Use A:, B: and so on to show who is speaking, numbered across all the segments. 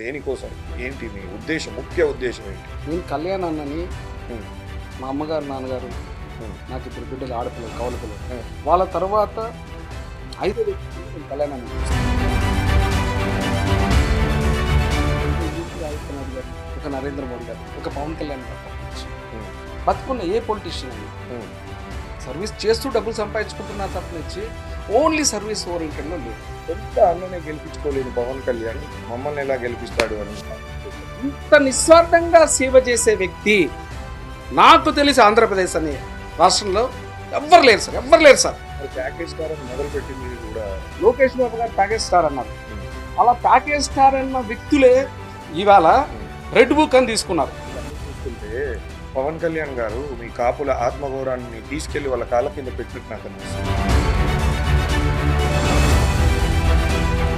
A: దేనికోసం? ఏంటి మీ ఉద్దేశం, ముఖ్య ఉద్దేశం ఏంటి?
B: నేను కళ్యాణ్ అన్నని
A: హ్మ్.
B: మా అమ్మగారు నాన్నగారు
A: హ్మ్.
B: నాకు ఇప్పుడు బిడ్డలు ఆడపిల్లలు కౌలు పిల్లలు
A: హ్మ్.
B: వాళ్ళ తర్వాత 5 వ్యక్తులు నేను కళ్యాణ్ అన్న ఆదిత్యనాథ్ గారు, ఒక నరేంద్ర మోడీ గారు, ఒక పవన్ కళ్యాణ్ గారు తప్పించి
A: హ్మ్.
B: బతుకున్న ఏ పొలిటీషియన్ అయినా
A: హ్మ్.
B: సర్వీస్ చేస్తూ డబ్బులు సంపాదించుకుంటున్నా తప్పనిచ్చి ఓన్లీ సర్వీస్ ఓరియంటెడ్లో లేదు.
A: ఎంత అన్ననే గెలిపించుకోలేదు పవన్ కళ్యాణ్, మమ్మల్ని ఎలా గెలిపిస్తాడు అని.
B: ఇంత నిస్వార్థంగా సేవ చేసే వ్యక్తి నాకు తెలిసి ఆంధ్రప్రదేశ్ అనే రాష్ట్రంలో ఎవ్వరు లేరు సార్, ఎవ్వరు లేరు సార్.
A: మరి ప్యాకేజ్ ద్వారా మొదలు పెట్టింది కూడా.
B: లోకేష్ బాబు గారు ప్యాకేజ్ స్టార్ అన్నారు.
A: హ్మ్.
B: అలా ప్యాకేజ్ స్టార్ అన్న వ్యక్తులే ఇవాళ రెడ్ బుక్ అని తీసుకున్నారు.
A: ఇవన్నీ చూస్తుంటే పవన్ కళ్యాణ్ గారు మీ కాపుల ఆత్మగౌరవాన్ని తీసుకెళ్లి వాళ్ళ కాళ్ళ కింద పెట్టినట్టు నాకు అనిపిస్తుంది.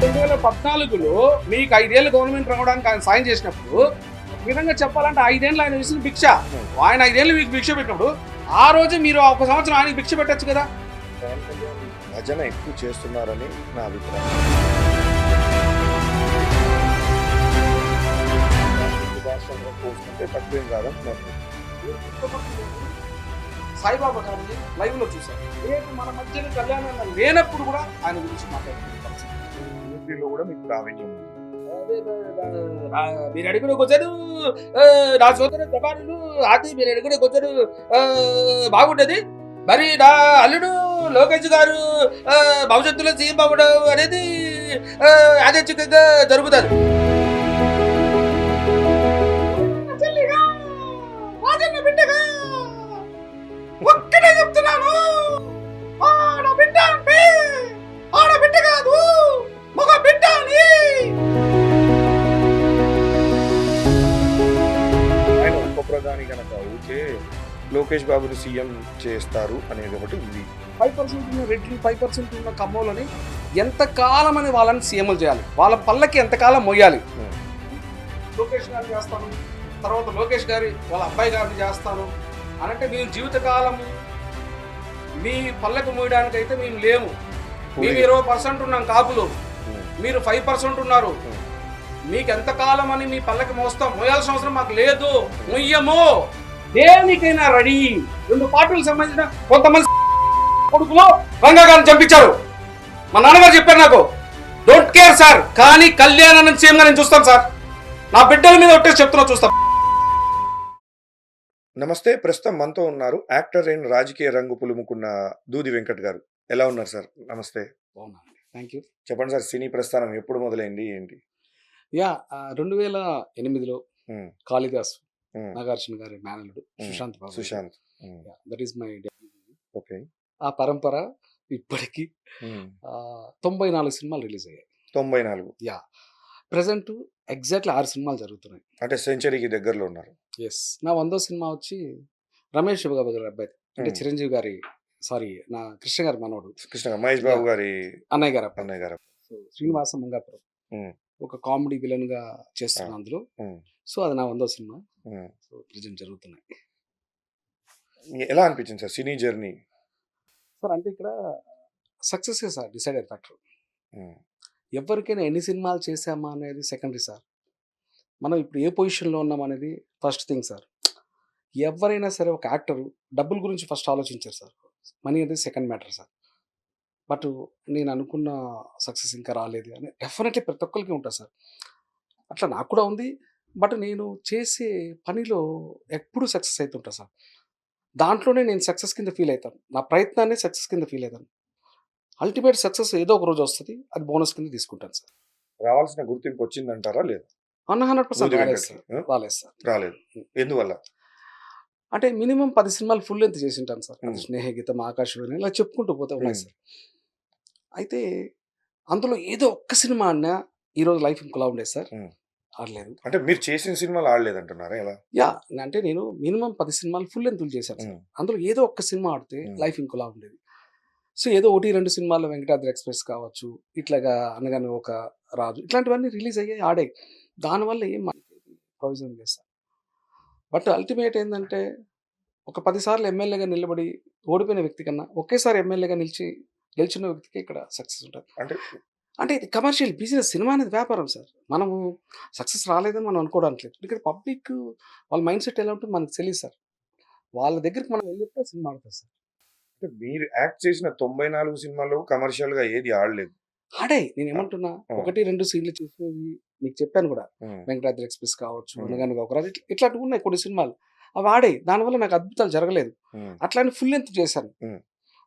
B: 2014లో మీకు 5 ఏళ్ళు గవర్నమెంట్ రావడానికి ఆయన సాయం చేసినప్పుడు ఒక విధంగా చెప్పాలంటే 5 ఏళ్ళు ఆయన విసిన భిక్ష. ఆయన 5 ఏళ్ళు మీకు భిక్ష పెట్టినప్పుడు ఆ రోజు మీరు ఒక సంవత్సరం ఆయనకి భిక్ష పెట్టచ్చు కదా.
A: పవన్ కళ్యాణ్ భజన ఎక్కువ చేస్తున్నారని నా అభిప్రాయం. రాష్ట్రంలో పోల్చుకుంటే తక్కువేం కాదంటున్నారు.
B: సాయిబాబా గారిని లైవ్ లో చూశారు. రేపు మన మధ్యన కళ్యాణం లేనప్పుడు కూడా ఆయన గురించి మాట్లాడుతున్నారు.
A: యూపీలో కూడా మీకు ప్రావీణ్యం ఉంది.
B: మీరు అడిగిన వచ్చారు నా సోదరు జపానులు అది మీరు అడిగిన వచ్చారు బాగుంటది. మరి నా అల్లుడు లోకేష్ గారు భవిష్యత్తులో సీఎం అవ్వడం అనేది యాదృచ్ఛికంగా జరుగుతుంది. ఒక్కటే చెప్తున్నాను, ఆడబిడ్డ అంటే ఆడబిడ్డ కాదు, మగ బిడ్డ అని.
A: ఆయన ఉప ప్రధాని కనుక ఊకే లోకేష్ బాబుని సీఎం చేస్తారు అనేది ఒకటి ఉంది.
B: 5% ఉన్న రెడ్లు 5% ఉన్న కమ్మోలని ఎంతకాలం అని వాళ్ళని సీఎంలు చేయాలి, వాళ్ళ పళ్ళకి ఎంతకాలం మొయ్యాలి. లోకేష్ గారిని చేస్తాను, తర్వాత లోకేష్ గారి వాళ్ళ అబ్బాయి గారిని చేస్తాను అనంటే మేము జీవితకాలము మీ పళ్ళకు మోయడానికి అయితే మేము లేము. మేము 20% ఉన్నాం కాపులు, మీరు 5% ఉన్నారు. మీకు ఎంతకాలం అని మీ పళ్ళకి మోస్తాం, మోయాల్సిన అవసరం మాకు లేదు, మొయ్యము. దేనికైనా రెడీ. 2 పార్టీలకు సంబంధించిన కొంతమంది కొడుకులు రంగా గారిని చంపించారు. మా నాన్నగారు చెప్పారు నాకు, డోంట్ కేర్ సార్, కానీ కళ్యాణ్ సీఎంగా నేను చూస్తాను సార్. నా బిడ్డల మీద ఒట్టేసి చెప్తున్నా, చూస్తాను.
A: నమస్తే, ప్రస్తుతం మనతో ఉన్నారు యాక్టర్ అండ్ రాజకీయ రంగు పులుముకున్న దూది వెంకట్ గారు. ఎలా ఉన్నారు సార్? నమస్తే.
B: Thank you.
A: చెప్పండి సార్, సినీ ప్రస్థానం ఎప్పుడు మొదలైంది, ఏంటి?
B: 2008లో కాళిదాస్ నాగార్జున గారి మేనల్లుడు సుశాంత్ బాబు.
A: Sushanth.
B: That is my
A: okay.
B: ఆ పరంపర ఇప్పటికి 94 సినిమాలు రిలీజ్ అయ్యాయి.
A: 94.
B: ప్రెసెంట్ ఎగ్జాక్ట్లీ 6 సినిమాలు జరుగుతున్నాయి.
A: అంటే సెంచరీకి దగ్గరలో ఉన్నారు.
B: నా 100వ సినిమా వచ్చి రమేష్ బాబు గారి అబ్బాయి, అంటే చిరంజీవి గారి, సారీ నా కృష్ణ గారి మనోడు,
A: కృష్ణ మహేష్ బాబు గారి
B: అన్నయ్య గారు
A: అన్నయ్య గారు.
B: శ్రీనివాస మంగాపురం ఒక కామెడీ విలన్ గా చేస్తున్నా అందులో. సో అది నా 100వ సినిమా. సో ప్రెజెంట్ జరుగుతున్నాయి.
A: ఎలా అనిపించింది సార్ సినీ జర్నీ?
B: సార్ అంటే ఇక్కడ సక్సెస్ సార్ డిసైడెడ్ ఫ్యాక్టర్. ఎవరికైనా ఎన్ని సినిమాలు చేసామా అనేది సెకండరీ సార్. మనం ఇప్పుడు ఏ పొజిషన్లో ఉన్నాం అనేది ఫస్ట్ థింగ్ సార్. ఎవరైనా సరే ఒక యాక్టర్ డబ్బుల గురించి ఫస్ట్ ఆలోచించారు సార్, మనీ అనేది సెకండ్ మ్యాటర్ సార్. బట్ నేను అనుకున్న సక్సెస్ ఇంకా రాలేదు అని డెఫినెట్లీ ప్రతి ఒక్కరికి ఉంటుంది సార్. అట్లా నాకు కూడా ఉంది. బట్ నేను చేసే పనిలో ఎప్పుడు సక్సెస్ అవుతుంటా సార్. దాంట్లోనే నేను సక్సెస్ కింద ఫీల్ అవుతాను, నా ప్రయత్నాన్ని సక్సెస్ కింద ఫీల్ అవుతాను. అల్టిమేట్ సక్సెస్ ఏదో ఒక రోజు వస్తుంది, అది బోనస్ కింద తీసుకుంటాను సార్.
A: రావాల్సిన గుర్తింపు వచ్చిందంటారా లేదు?
B: 100% రాలేదు సార్.
A: రాలేదు. ఎందువల్ల?
B: అంటే మినిమం 10 సినిమాలు ఫుల్ లెంత్ చేసి ఉంటాను సార్. స్నేహగీతం, ఆకాశవాణి ఇలా చెప్పుకుంటూ పోతే ఉన్నాయి సార్. అయితే అందులో ఏదో ఒక్క సినిమా అన్నా ఈరోజు లైఫ్ ఇంకోలా ఉండేది సార్. ఆడలేదు.
A: అంటే మీరు చేసిన సినిమాలు ఆడలేదు అంటున్నారా? ఎలా?
B: అంటే నేను మినిమం 10 సినిమాలు ఫుల్ లెంత్లు చేశాను సార్. అందులో ఏదో ఒక్క సినిమా ఆడితే లైఫ్ ఇంకోలా ఉండేది. సో ఏదో 1-2 సినిమాల్లో వెంకటాద్రి ఎక్స్ప్రెస్ కావచ్చు, ఇట్లాగా అనగానే ఒక రాజు, ఇట్లాంటివన్నీ రిలీజ్ అయ్యాయి, ఆడాయి. దానివల్ల ఏం మనకి ప్రయోజనం లేదు సార్. బట్ అల్టిమేట్ ఏంటంటే ఒక 10 సార్లు ఎమ్మెల్యేగా నిలబడి ఓడిపోయిన వ్యక్తి కన్నా ఒకేసారి ఎమ్మెల్యేగా గెలిచిన వ్యక్తికి ఇక్కడ సక్సెస్ ఉంటుంది.
A: అంటే
B: అంటే ఇది కమర్షియల్ బిజినెస్. సినిమా అనేది వ్యాపారం సార్. మనము సక్సెస్ రాలేదని మనం అనుకోవడానికి లేదు. ఇక్కడ పబ్లిక్ వాళ్ళ మైండ్ సెట్ ఎలా ఉంటుందో మనకు తెలీదు సార్. వాళ్ళ దగ్గరికి మనం వెళ్ళినప్పుడే సినిమా ఆడతారు సార్.
A: అంటే మీరు యాక్ట్ చేసిన 94 సినిమాల్లో కమర్షియల్‌గా ఏది ఆడలేదు.
B: ఆడాయి. నేనేమంటున్నా,
A: ఆ!
B: 1, 2 సీన్‌లు చూసేవి మీకు చెప్పాను గూడా.
A: హ్మ్.
B: 'వెంకటాద్రి ఎక్స్‌ప్రెస్' కావచ్చు,
A: హ్మ్.
B: 'అనగనగా ఒక రాజు' ఇట్లాంటివి ఉన్నాయి కొన్ని సినిమాలు. అవి ఆడాయి. దానివల్ల నాకు అద్భుతాలు జరగలేదు.
A: హ్మ్.
B: అట్లని ఫుల్ లెంత్ చేశాను.
A: హ్మ్.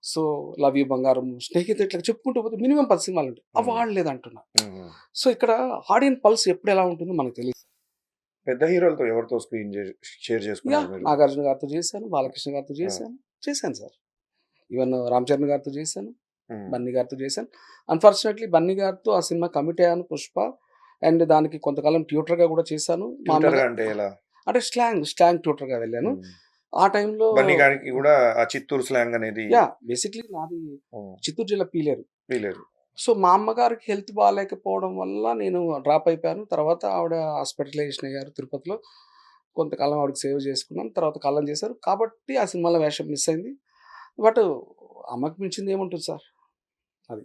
B: సో, 'లవ్ యూ బంగారం', 'స్నేహితుడు' ఇట్లా చెప్పుకుంటూ పోతే మినిమమ్ 10 సినిమాలుంటాయి. అవి
A: హ్మ్.
B: ఆడలేదంటున్నా.
A: హుహు.
B: సో, ఇక్కడ ఆడియన్స్ పల్స్ ఎప్పుడు ఎలా ఉంటుందో మనకు తెలీదు.
A: పెద్ద హీరోలతో ఎవరితో స్క్రీన్ షేర్ చేసుకున్నారు మీరు?
B: 'నాగార్జున' గారితో చేశాను, 'బాలకృష్ణ' గారితో
A: ఆ!
B: చేశాను సార్. ఈవెన్ 'రామ్ చరణ్' గారితో చేశాను,
A: హ్మ్.
B: 'బన్నీ' గారితో చేశాను. అన్‌ఫార్చునేట్‌లీ 'బన్నీ' గారితో ఆ సినిమా కమిట్ అయ్యాను 'పుష్ప'. అండ్ దానికి కొంతకాలం ట్యూటర్‌గా కూడా చేశాను.
A: ట్యూటర్‌గా అంటే ఎలా?
B: అంటే స్లాంగ్ ట్యూటర్‌గా వెళ్ళాను.
A: హ్మ్.
B: ఆ టైంలో
A: బన్నీ గారికి గూడా ఆ చిత్తూరు స్లాంగ్ అనేది
B: బేసిక్‌లీ నాది
A: హ్మ్.
B: చిత్తూరు జిల్లా పీలేరు.
A: వీలేరు.
B: సో, మా అమ్మగారికి హెల్త్ బాలేకపోవడం వల్ల నేను డ్రాప్ అయిపోయాను. తర్వాత ఆవిడ హాస్పిటలైజేషన్ అయ్యారు తిరుపతిలో. కొంతకాలం ఆవిడకి సేవ చేసుకున్నాను. తర్వాత కాలం చేశారు. కాబట్టి ఆ సినిమాలో వేషం మిస్ అయింది. బట్ అమ్మకి మించింది ఏముంటుంది సార్. అది.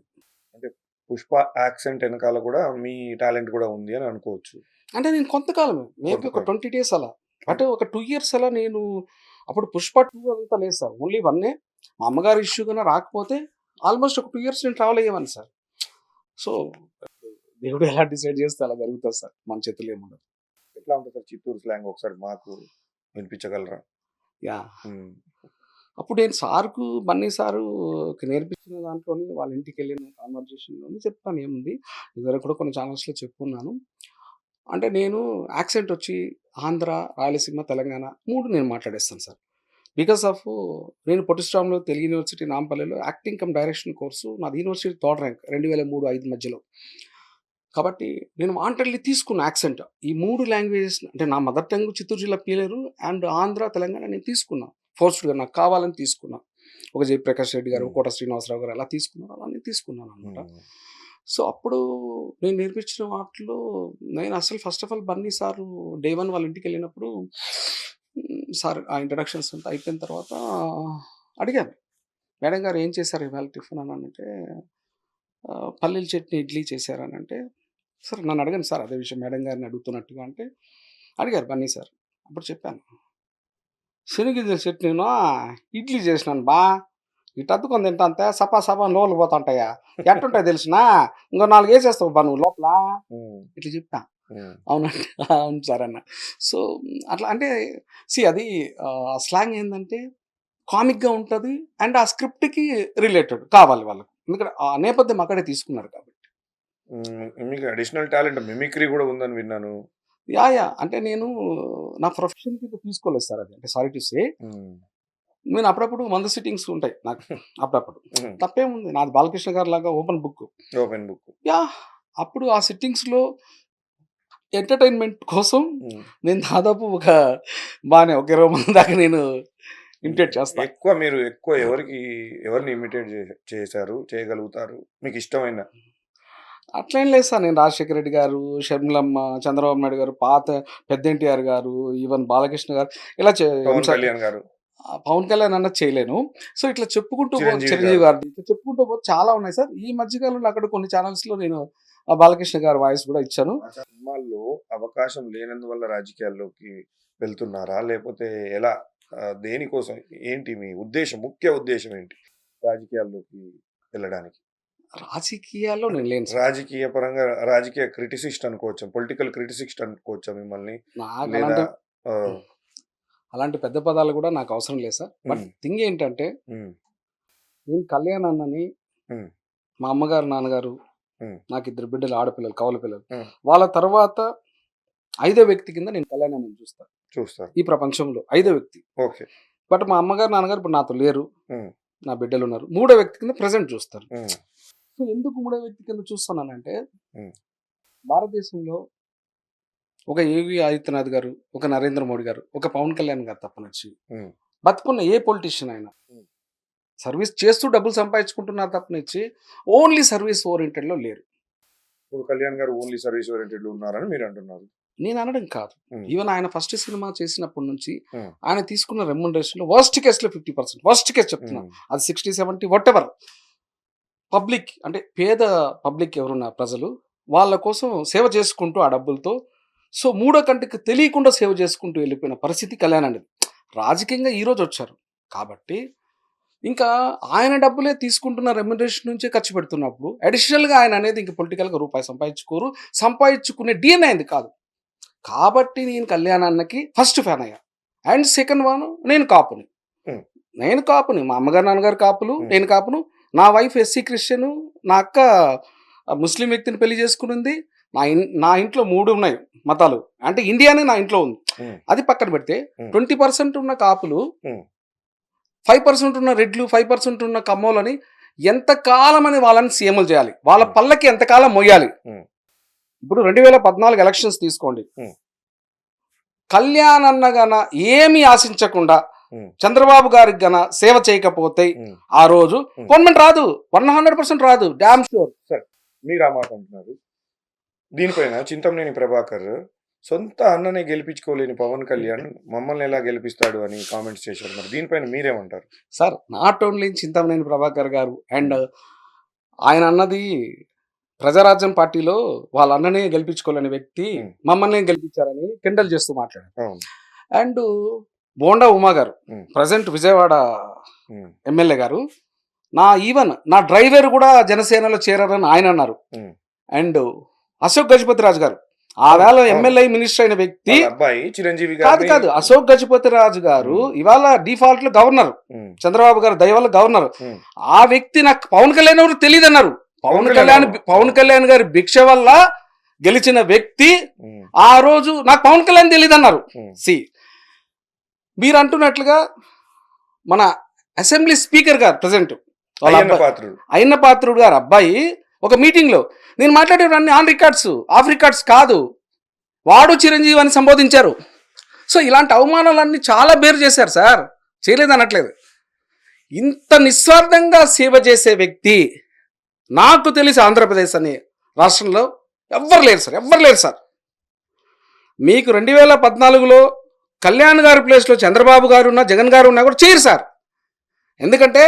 A: అంటే 'పుష్ప' యాక్సెంట్ ఎనకాల గూడా మీ టాలెంట్ గూడా ఉంది అని అనుకోవచ్చు.
B: అంటే నేను కొంతకాలమే. మేబీ ఒక
A: కొంతకాలం.
B: 20 డేస్ అలా. అంటే ఒక 2 ఇయర్స్ అలా నేను అప్పుడు 'పుష్ప 2' అంతా లేదు సార్. ఓన్లీ 1 మా అమ్మగారి ఇష్యూ గాని రాకపోతే ఆల్‌మోస్ట్ ఒక 2 ఇయర్స్ నేను ట్రావెల్ అయ్యేవాడిని సార్. సో, దేవుడు ఎలా డిసైడ్ చేస్తే అలా జరుగుతది సార్. మన చేతుల్లో ఏముండదు.
A: ఎట్లా ఉంటది సార్ చిత్తూరు స్లాంగ్ ఒకసారి మాకు వినిపించగలరా?
B: యాహ్!
A: హ్మ్.
B: అప్పుడు నేను సార్‌కు బన్నీ సారుకి నేర్పించిన దాంట్లోని వాళ్ళ ఇంటికెళ్ళిన కాన్వర్జేషన్‌లోని చెప్తాను ఏముంది. ఇదివరకు కూడా కొన్ని ఛానల్స్‌లో చెప్పున్నాను. అంటే నేను యాక్సెంట్ వచ్చి ఆంధ్ర, రాయలసీమ, తెలంగాణ 3 నేను మాట్లాడేస్తాను సార్. బికాస్ ఆఫ్ నేను పొట్టి శ్రీరాములు తెలుగు యూనివర్సిటీ నాంపల్లిలో యాక్టింగ్ కమ్ డైరెక్షన్ కోర్సు నాది యూనివర్సిటీ థర్డ్ ర్యాంక్ 2003, 5 మధ్యలో. కాబట్టి నేను వాంటెడ్‌లీ తీసుకున్న యాక్సెంట్. ఈ 3 లాంగ్వేజెస్ అంటే నా మదర్ టంగ్ చిత్తూరు జిల్లా పీలేరు అండ్ ఆంధ్ర, తెలంగాణ నేను తీసుకున్నా. ఫోర్స్‌డ్‌గా నాకు కావాలని తీసుకున్నా. ఒక 'జయప్రకాష్ రెడ్డి' గారు,
A: హ్మ్.
B: 'కోట శ్రీనివాసరావు' గారు అలా తీసుకున్నారు. అలా నేను తీసుకున్నాననమాట.
A: హ్మ్.
B: సో, అప్పుడు నేను నేర్పించిన వాటిలో నేను అసలు first of all Bunny sir day 1 వాళ్ళ ఇంటికెళ్ళినప్పుడు సార్ ఆ ఇంట్రడక్షన్స్ అంతా అయిపోయిన తర్వాత అడిగాను. మేడం గారు ఏం చేశారు ఇవాళ టిఫిన్ అనంటే పల్లీల చట్నీ, ఇడ్లీ చేశారనంటే, సార్ నన్ను అడగండి సార్ అదే విషయం మేడం గారిని అడుగుతున్నట్టుగా అంటే, అడిగారు బన్నీ సార్. అప్పుడు చెప్పాను. శనగింజల చట్నీను ఇడ్లీ చేసినాను బా. ఇటు అద్దుకొని తింటాంతే సపా సపా నోళ్ళు పోతుంటాయా? ఎట్టుంటాయి తెలిసినా? ఇంకో 4 ఏసేస్తావు బా నువ్వు లోపల.
A: హ్మ్.
B: ఇట్లా చెప్పా.
A: హ్మ్.
B: అవునండి. అవును సార్ అన్న. సో, అట్లా అంటే అది స్లాంగ్ ఏందంటే కామిక్‌గా ఉంటది. అండ్ ఆ స్క్రిప్ట్‌కి రిలేటెడ్ కావాలి వాళ్ళకి. ఎందుకంటే ఆ నేపథ్యం అక్కడే తీసుకున్నారు కాబట్టి.
A: హ్మ్. మీకు అడిషనల్ టాలెంట్ మిమిక్రీ గూడా ఉందని విన్నాను.
B: యాహ్! అంటే నేను నా ప్రొఫెషన్ కింద తీసుకోలేదు సార్ అది. అంటే సారీ టు సే
A: హ్మ్.
B: నేను అప్పుడప్పుడు 100 సిట్టింగ్స్ ఉంటాయి నాకు అప్పుడప్పుడు.
A: హ్మ్.
B: తప్పేముంది. నాది బాలకృష్ణ గారిలాగా open book.
A: Open book.
B: Yeah! అప్పుడు ఆ సిట్టింగ్స్‌లో ఎంటర్‌టైన్‌మెంట్ కోసం
A: హ్మ్.
B: నేను దాదాపు బానే ఒక 20 మంది దాకా నేను
A: హ్మ్.
B: ఇమిటేట్ చేస్తా.
A: మీరు ఎవరిని ఇమిటేట్ చేశారు? చేయగలుగుతారు? మీకిష్టమైన?
B: అట్లేం లేదు సార్. నేను 'రాజశేఖర రెడ్డి' గారు, 'షర్మిలమ్మ', 'చంద్రబాబు నాయుడు' గారు, పాత 'పెద్ద ఎన్టీఆర్' గారు, ఈవెన్ 'బాలకృష్ణ' గారు ఇలా
A: 'పవన్ కళ్యాణ్' గారు,
B: 'పవన్ కళ్యాణ్' అన్నది చేయలేను. సో, ఇట్లా చెప్పుకుంటూ
A: 'చిరంజీవి'
B: 'చిరంజీవి'
A: గారు.
B: గారిది ఇట్లా చెప్పుకుంటూ పోతే చాలా ఉన్నాయి సార్. ఈ మధ్య కాలంలో అక్కడ కొన్ని ఛానెల్స్‌లో నేను 'బాలకృష్ణ' గారి వాయిస్ కూడా ఇచ్చాను.
A: సినిమాల్లో అవకాశం లేనందువల్ల రాజకీయాల్లోకి వెళ్తున్నారా? లేపోతే ఎలా? దేనికోసం? ఏంటి మీ ఉద్దేశ్యం? ముఖ్య ఉద్దేశ్యం ఏంటి? రాజకీయాల్లోకి వెళ్ళడానికి?
B: రాజకీయాల్లో నేను లేను సార్.
A: రాజకీయ పరంగా రాజకీయ క్రిటిసిస్ట్ అనుకోవచ్చా? పొలిటికల్ క్రిటిసిస్ట్ అనుకోవచ్చా మిమ్మల్ని?
B: నాకు
A: లేదా ఆహ్,
B: అలాంటి పెద్ద పదాలు కూడా నాకు అవసరం లేదు సార్. బట్
A: హ్మ్.
B: థింగ్ ఏంటంటే
A: హ్మ్.
B: నేను కళ్యాణ్ అన్నని
A: హ్మ్.
B: మా అమ్మగారు, నాన్నగారు
A: హ్మ్.
B: నాకు ఇద్దరు బిడ్డలు ఆడపిల్లలు, కవల పిల్లలు.
A: హ్మ్.
B: వాళ్ళ తర్వాత ఐదో వ్యక్తి కింద నేను కళ్యాణ్ అన్నని చూస్తా.
A: చూస్తారు.
B: ఈ ప్రపంచంలో ఐదో వ్యక్తి.
A: ఓకే.
B: బట్ మా అమ్మగారు, నాన్నగారు ఇప్పుడు నాతో లేరు.
A: హ్మ్.
B: నా బిడ్డలున్నారు. మూడో వ్యక్తి కింద ప్రెజెంట్ చూస్తారు.
A: హ్మ్.
B: సో, ఎందుకు మూడో వ్యక్తి కింద చూస్తున్నానంటే,
A: హ్మ్.
B: భారతదేశంలో ఒక యోగి ఆదిత్యనాథ్ గారు, ఒక నరేంద్ర మోడీ గారు, ఒక పవన్ కళ్యాణ్ గారు తప్పనిచ్చి
A: హ్మ్.
B: బతుకున్న ఏ పొలిటీషియన్ అయినా
A: హ్మ్.
B: సర్వీస్ చేస్తూ డబ్బులు సంపాదించుకుంటున్నారు తప్పనిచ్చి ఓన్లీ సర్వీస్ ఓరియెంటెడ్‌లో లేరు.
A: ఇప్పుడు కళ్యాణ్ గారు ఓన్లీ సర్వీస్ ఓరియెంటెడ్‌లో ఉన్నారని మీరంటున్నారు.
B: నేను అనడం కాదు.
A: హ్మ్.
B: ఈవెన్ ఆయన ఫస్ట్ సినిమా చేసినప్పటి నుంచి
A: హ్మ్.
B: ఆయన తీసుకున్న రెమ్యునరేషన్‌లో వర్స్ట్ కేస్‌లో 50%. వర్స్ట్ కేస్ చెప్తున్నా.
A: హ్మ్.
B: అది 60, 70 వాటెవర్. పబ్లిక్ అంటే పేద పబ్లిక్ ఎవరున్న ప్రజలు వాళ్ళ కోసం సేవ చేసుకుంటూ ఆ డబ్బులతో సో మూడో కంటికి తెలియకుండా సేవ చేసుకుంటూ వెళ్ళిపోయిన పరిస్థితి కళ్యాణ్ అండి. రాజకీయంగా ఈరోజు వచ్చారు కాబట్టి ఇంకా ఆయన డబ్బులే తీసుకుంటున్న రెమ్యునరేషన్ నుంచే ఖర్చు పెడుతున్నప్పుడు అడిషనల్గా ఆయన అనేది ఇంక పొలిటికల్గా రూపాయి సంపాదించుకోరు, సంపాదించుకునే డిఎన్ఏ అయింది కాదు. కాబట్టి నేను కళ్యాణ్ అన్నకి ఫస్ట్ ఫ్యాన్ అయ్యా. అండ్ సెకండ్ వన్ నేను కాపుని.
A: Hmm.
B: నేను కాపుని, మా అమ్మగారు నాన్నగారు కాపులు, నేను కాపును. నా వైఫ్ ఎస్సీ క్రిస్టియన్, నా అక్క ముస్లిం వ్యక్తిని పెళ్లి చేసుకునింది. నా ఇంట్లో 3 ఉన్నాయి మతాలు, అంటే ఇండియానే నా ఇంట్లో ఉంది. అది పక్కన పెడితే 20% ఉన్న కాపులు, 5% ఉన్న రెడ్లు, 5% ఉన్న కమ్మోలని ఎంతకాలం అని వాళ్ళని సీఎంలు చేయాలి, వాళ్ళ పల్లకి ఎంతకాలం మొయ్యాలి. ఇప్పుడు 2014 ఎలక్షన్స్ తీసుకోండి. కళ్యాణ్ అన్న గన ఏమి ఆశించకుండా చంద్రబాబు గారికి గన సేవ చేయకపోతే ఆ రోజు గవర్నమెంట్ రాదు, 100% రాదు, డామ్ షూర్.
A: మీరు ఆ మాట అంటున్నారు. దీనిపైన చింతమనేని ప్రభాకర్ సొంత అన్ననే గెలిపించుకోలేని పవన్ కళ్యాణ్ మమ్మల్ని ఎలా గెలిపిస్తాడు అని కామెంట్స్ చేశారు. మరి దీనిపైన మీరేమంటారు?
B: Sir, not only Chintamaneni Prabhakar గారు అండ్ ఆయన అన్నది ప్రజారాజ్యం పార్టీలో వాళ్ళ అన్ననే గెలిపించుకోలేని వ్యక్తి మమ్మల్ని గెలిపించారని కిండల్ చేస్తూ మాట్లాడారు. అండ్ బోండా ఉమా గారు ప్రజెంట్ విజయవాడ ఎమ్మెల్యే గారు, నా డ్రైవర్ కూడా జనసేనలో చేరారని ఆయన అన్నారు. అండ్ అశోక్ గజపతి రాజు గారు ఆ వేళ ఎమ్మెల్యే మినిస్టర్ అయిన వ్యక్తి
A: అబ్బాయి చిరంజీవి
B: కాదు అశోక్ గజపతి రాజు గారు ఇవాళ డిఫాల్ట్ లో గవర్నర్, చంద్రబాబు గారు దయ వల్ల గవర్నర్. ఆ వ్యక్తి నాకు పవన్ కళ్యాణ్ ఎవరు తెలియదు అన్నారు. పవన్ కళ్యాణ్ గారి భిక్ష వల్ల గెలిచిన వ్యక్తి ఆ రోజు నాకు పవన్ కళ్యాణ్ తెలియదు అన్నారు. మీరు అంటున్నట్లుగా మన అసెంబ్లీ స్పీకర్ గారు ప్రజెంట్ అయ్యన్న పాత్రుడు గారు అబ్బాయి ఒక మీటింగ్ లో నేను మాట్లాడేవన్నీ ఆన్ రికార్డ్స్, ఆఫ్ రికార్డ్స్ కాదు, వాడు చిరంజీవి అని సంబోధించారు. సో ఇలాంటి అవమానాలన్నీ చాలా బేరు చేశారు సార్, చేయలేదు అనట్లేదు. ఇంత నిస్వార్థంగా సేవ చేసే వ్యక్తి నాకు తెలిసి ఆంధ్రప్రదేశ్ అనే రాష్ట్రంలో ఎవ్వరు లేరు సార్. మీకు 2014లో కళ్యాణ్ గారి ప్లేస్లో చంద్రబాబు గారు ఉన్నా, జగన్ గారు ఉన్నా కూడా చేయరు సార్. ఎందుకంటే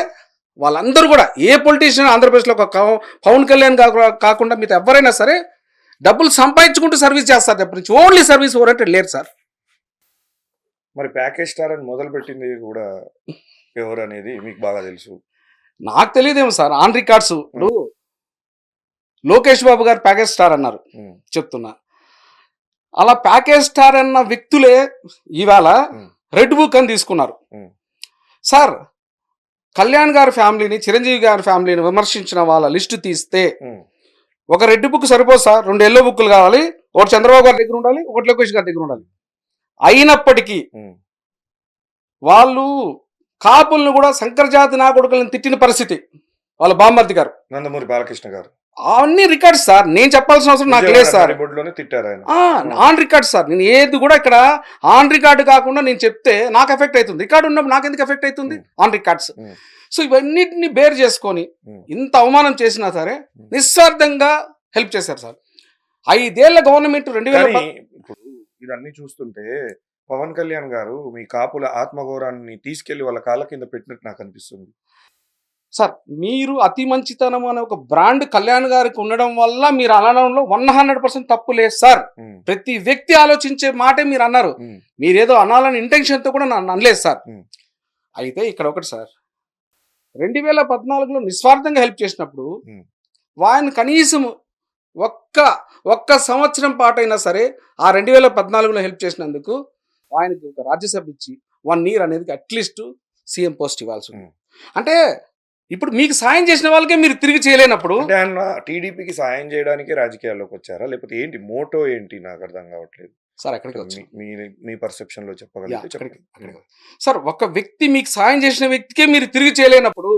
B: వాళ్ళందరూ కూడా ఏ పొలిటీషియన్ ఆంధ్రప్రదేశ్లో పవన్ కళ్యాణ్ కాకుండా మీతో ఎవరైనా సరే డబ్బులు సంపాదించుకుంటూ సర్వీస్ చేస్తారు తప్ప నుంచి ఓన్లీ సర్వీస్ ఓరియంటెడ్ లేరు సార్.
A: మరి ప్యాకేజ్ స్టార్ అని మొదలు పెట్టింది కూడా ఎవరు అనేది మీకు బాగా తెలుసు.
B: నాకు తెలియదేమో సార్, ఆన్ రికార్డ్స్. ఇప్పుడు లోకేష్ బాబు గారు ప్యాకేజ్ స్టార్ అన్నారు, చెప్తున్నా. అలా ప్యాకేజ్ స్టార్ అన్న వ్యక్తులే ఇవాళ రెడ్ బుక్ అని తీసుకున్నారు సార్. కళ్యాణ్ గారి ఫ్యామిలీని, చిరంజీవి గారి ఫ్యామిలీని విమర్శించిన వాళ్ళ లిస్టు తీస్తే ఒక రెడ్ బుక్ సరిపోదు సార్, 2 ఎల్లో బుక్లు కావాలి. ఒకటి చంద్రబాబు గారి దగ్గర ఉండాలి, ఒకటి లోకేష్ గారి దగ్గర ఉండాలి. అయినప్పటికీ వాళ్ళు కాపులను కూడా శంకరజాతి నా కొడుకులను తిట్టిన పరిస్థితి వాళ్ళ బామ్మర్ది గారు,
A: నందమూరి బాలకృష్ణ గారు.
B: అవన్నీ రికార్డ్స్ సార్, నేను చెప్పాల్సిన అవసరం నాకు లేదు సార్. ఆన్ రికార్డ్ సార్, నేను ఏది కూడా ఇక్కడ ఆన్ రికార్డు కాకుండా నేను చెప్తే నాకు ఎఫెక్ట్ అవుతుంది. రికార్డు ఉన్నప్పుడు నాకు ఎందుకు ఎఫెక్ట్ అవుతుంది? On records. సో ఇవన్నిటిని బేర్ చేసుకొని ఇంత అవమానం చేసినా సరే నిస్వార్థంగా హెల్ప్ చేశారు సార్. 5 ఏళ్ల గవర్నమెంట్ 2000
A: ఇదన్నీ చూస్తుంటే పవన్ కళ్యాణ్ గారు మీ కాపుల ఆత్మగౌరవాన్ని తీసుకెళ్లి వాళ్ళ కాళ్ళ కింద పెట్టినట్టు నాకు అనిపిస్తుంది
B: సార్. మీరు అతి మంచితనం అనే ఒక బ్రాండ్ కళ్యాణ్ గారికి ఉండడం వల్ల మీరు అనడంలో 100% తప్పు లేదు సార్. ప్రతి వ్యక్తి ఆలోచించే మాటే మీరు అన్నారు. మీరేదో అనాలని ఇంటెన్షన్తో కూడా నన్ను అనలేదు సార్. అయితే ఇక్కడ ఒకటి సార్, 2014లో నిస్వార్థంగా హెల్ప్ చేసినప్పుడు ఆయన కనీసం ఒక్క సంవత్సరం పాటైనా సరే ఆ 2014లో హెల్ప్ చేసినందుకు ఆయనకి ఒక రాజ్యసభ ఇచ్చి 1 year అనేది అట్లీస్ట్ సీఎం పోస్ట్ ఇవ్వాల్సి ఉంది. అంటే ఇప్పుడు మీకు సాయం చేసిన వాళ్ళకే మీరు తిరిగి చేయలేనప్పుడు
A: ఆయన టీడీపీకి సాయం చేయడానికి రాజకీయాల్లోకి వచ్చారా, లేకపోతే ఏంటి మోటో ఏంటి? నాకు అర్థం కావట్లేదు
B: సార్. ఎక్కడికి
A: మీ పర్సెప్షన్ లో చెప్పగలిగితే
B: సార్, ఒక వ్యక్తి మీకు సాయం చేసిన వ్యక్తికే మీరు తిరిగి చేయలేనప్పుడు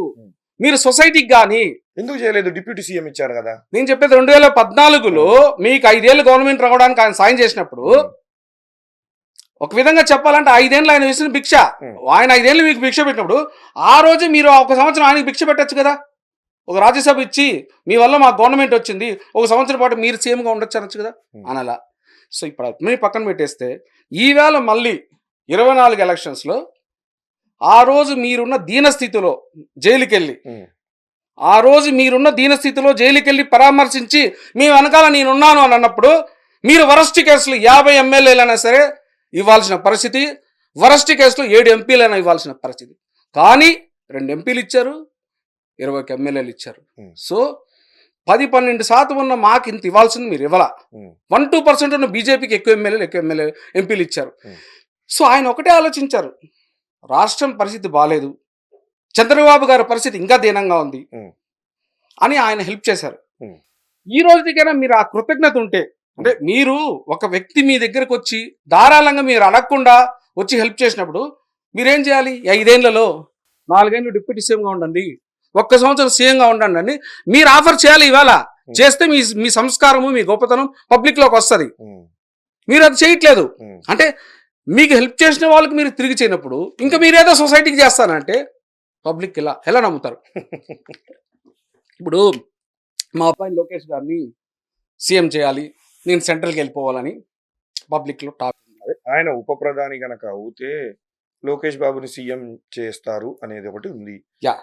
B: మీరు సొసైటీకి కానీ
A: ఎందుకు చేయలేదు? డిప్యూటీ సీఎం ఇచ్చారు కదా.
B: నేను చెప్పేది 2014లో మీకు 5 ఏళ్ళు గవర్నమెంట్ రావడానికి ఆయన సాయం చేసినప్పుడు ఒక విధంగా చెప్పాలంటే 5 ఏళ్ళు ఆయన వేసిన భిక్ష, ఆయన 5 ఏళ్ళు మీకు భిక్ష పెట్టినప్పుడు ఆ రోజు మీరు 1 సంవత్సరం ఆయనకి భిక్ష పెట్టచ్చు కదా. ఒక రాజ్యసభ ఇచ్చి మీ వల్ల మా గవర్నమెంట్ వచ్చింది, 1 సంవత్సరం పాటు మీరు సీఎంగా ఉండొచ్చు అనొచ్చు కదా అనలా. సో ఇప్పుడు మీరు పక్కన పెట్టేస్తే ఈవేళ మళ్ళీ 24 ఎలక్షన్స్లో ఆ రోజు మీరున్న దీనస్థితిలో జైలుకి వెళ్ళి ఆ రోజు మీరున్న దీనస్థితిలో జైలుకి వెళ్ళి పరామర్శించి మీ వెనకాల నేనున్నాను అని అన్నప్పుడు మీరు వరస్ట్ కేసులు 50 ఎమ్మెల్యేలైనా సరే ఇవ్వాల్సిన పరిస్థితి, వరస్ట్ కేసులో 7 ఎంపీలైనా ఇవ్వాల్సిన పరిస్థితి. కానీ 2 ఎంపీలు ఇచ్చారు, 21 ఎమ్మెల్యేలు ఇచ్చారు. సో 10-12% ఉన్న మాకు ఇంత ఇవ్వాల్సింది మీరు ఇవ్వాల. 1-2% ఉన్న బీజేపీకి ఎక్కువ ఎంపీలు ఇచ్చారు. సో ఆయన ఒకటే ఆలోచించారు, రాష్ట్రం పరిస్థితి బాగాలేదు, చంద్రబాబు గారి పరిస్థితి ఇంకా దీనంగా ఉంది అని ఆయన హెల్ప్ చేశారు. ఈ రోజుకైనా మీరు ఆ కృతజ్ఞత ఉంటే, అంటే మీరు ఒక వ్యక్తి మీ దగ్గరకు వచ్చి ధారాళంగా మీరు అడగకుండా వచ్చి హెల్ప్ చేసినప్పుడు మీరేం చేయాలి? 5 ఏళ్లలో 4 ఏళ్ళు డిప్యూటీ సీఎంగా ఉండండి, 1 సంవత్సరం సీఎంగా ఉండండి అని మీరు ఆఫర్ చేయాలి. ఇవాళ చేస్తే మీ సంస్కారము, మీ గొప్పతనం పబ్లిక్లోకి వస్తుంది. మీరు అది చేయట్లేదు. అంటే మీకు హెల్ప్ చేసిన వాళ్ళకి మీరు తిరిగి చేయనప్పుడు ఇంకా మీరేదో సొసైటీకి చేస్తానంటే పబ్లిక్ ఎలా నమ్ముతారు? ఇప్పుడు మా అబ్బాయి లోకేష్ గారిని సీఎం చేయాలి, నేను సెంట్రల్కి వెళ్ళిపోవాలని పబ్లిక్లో టాక్ ఉంది.
A: ఆయన ఉప ప్రధాని గనక అవుతే లోకేష్ బాబుని సీఎం చేస్తారు అనేది ఒకటి ఉంది.
B: యా,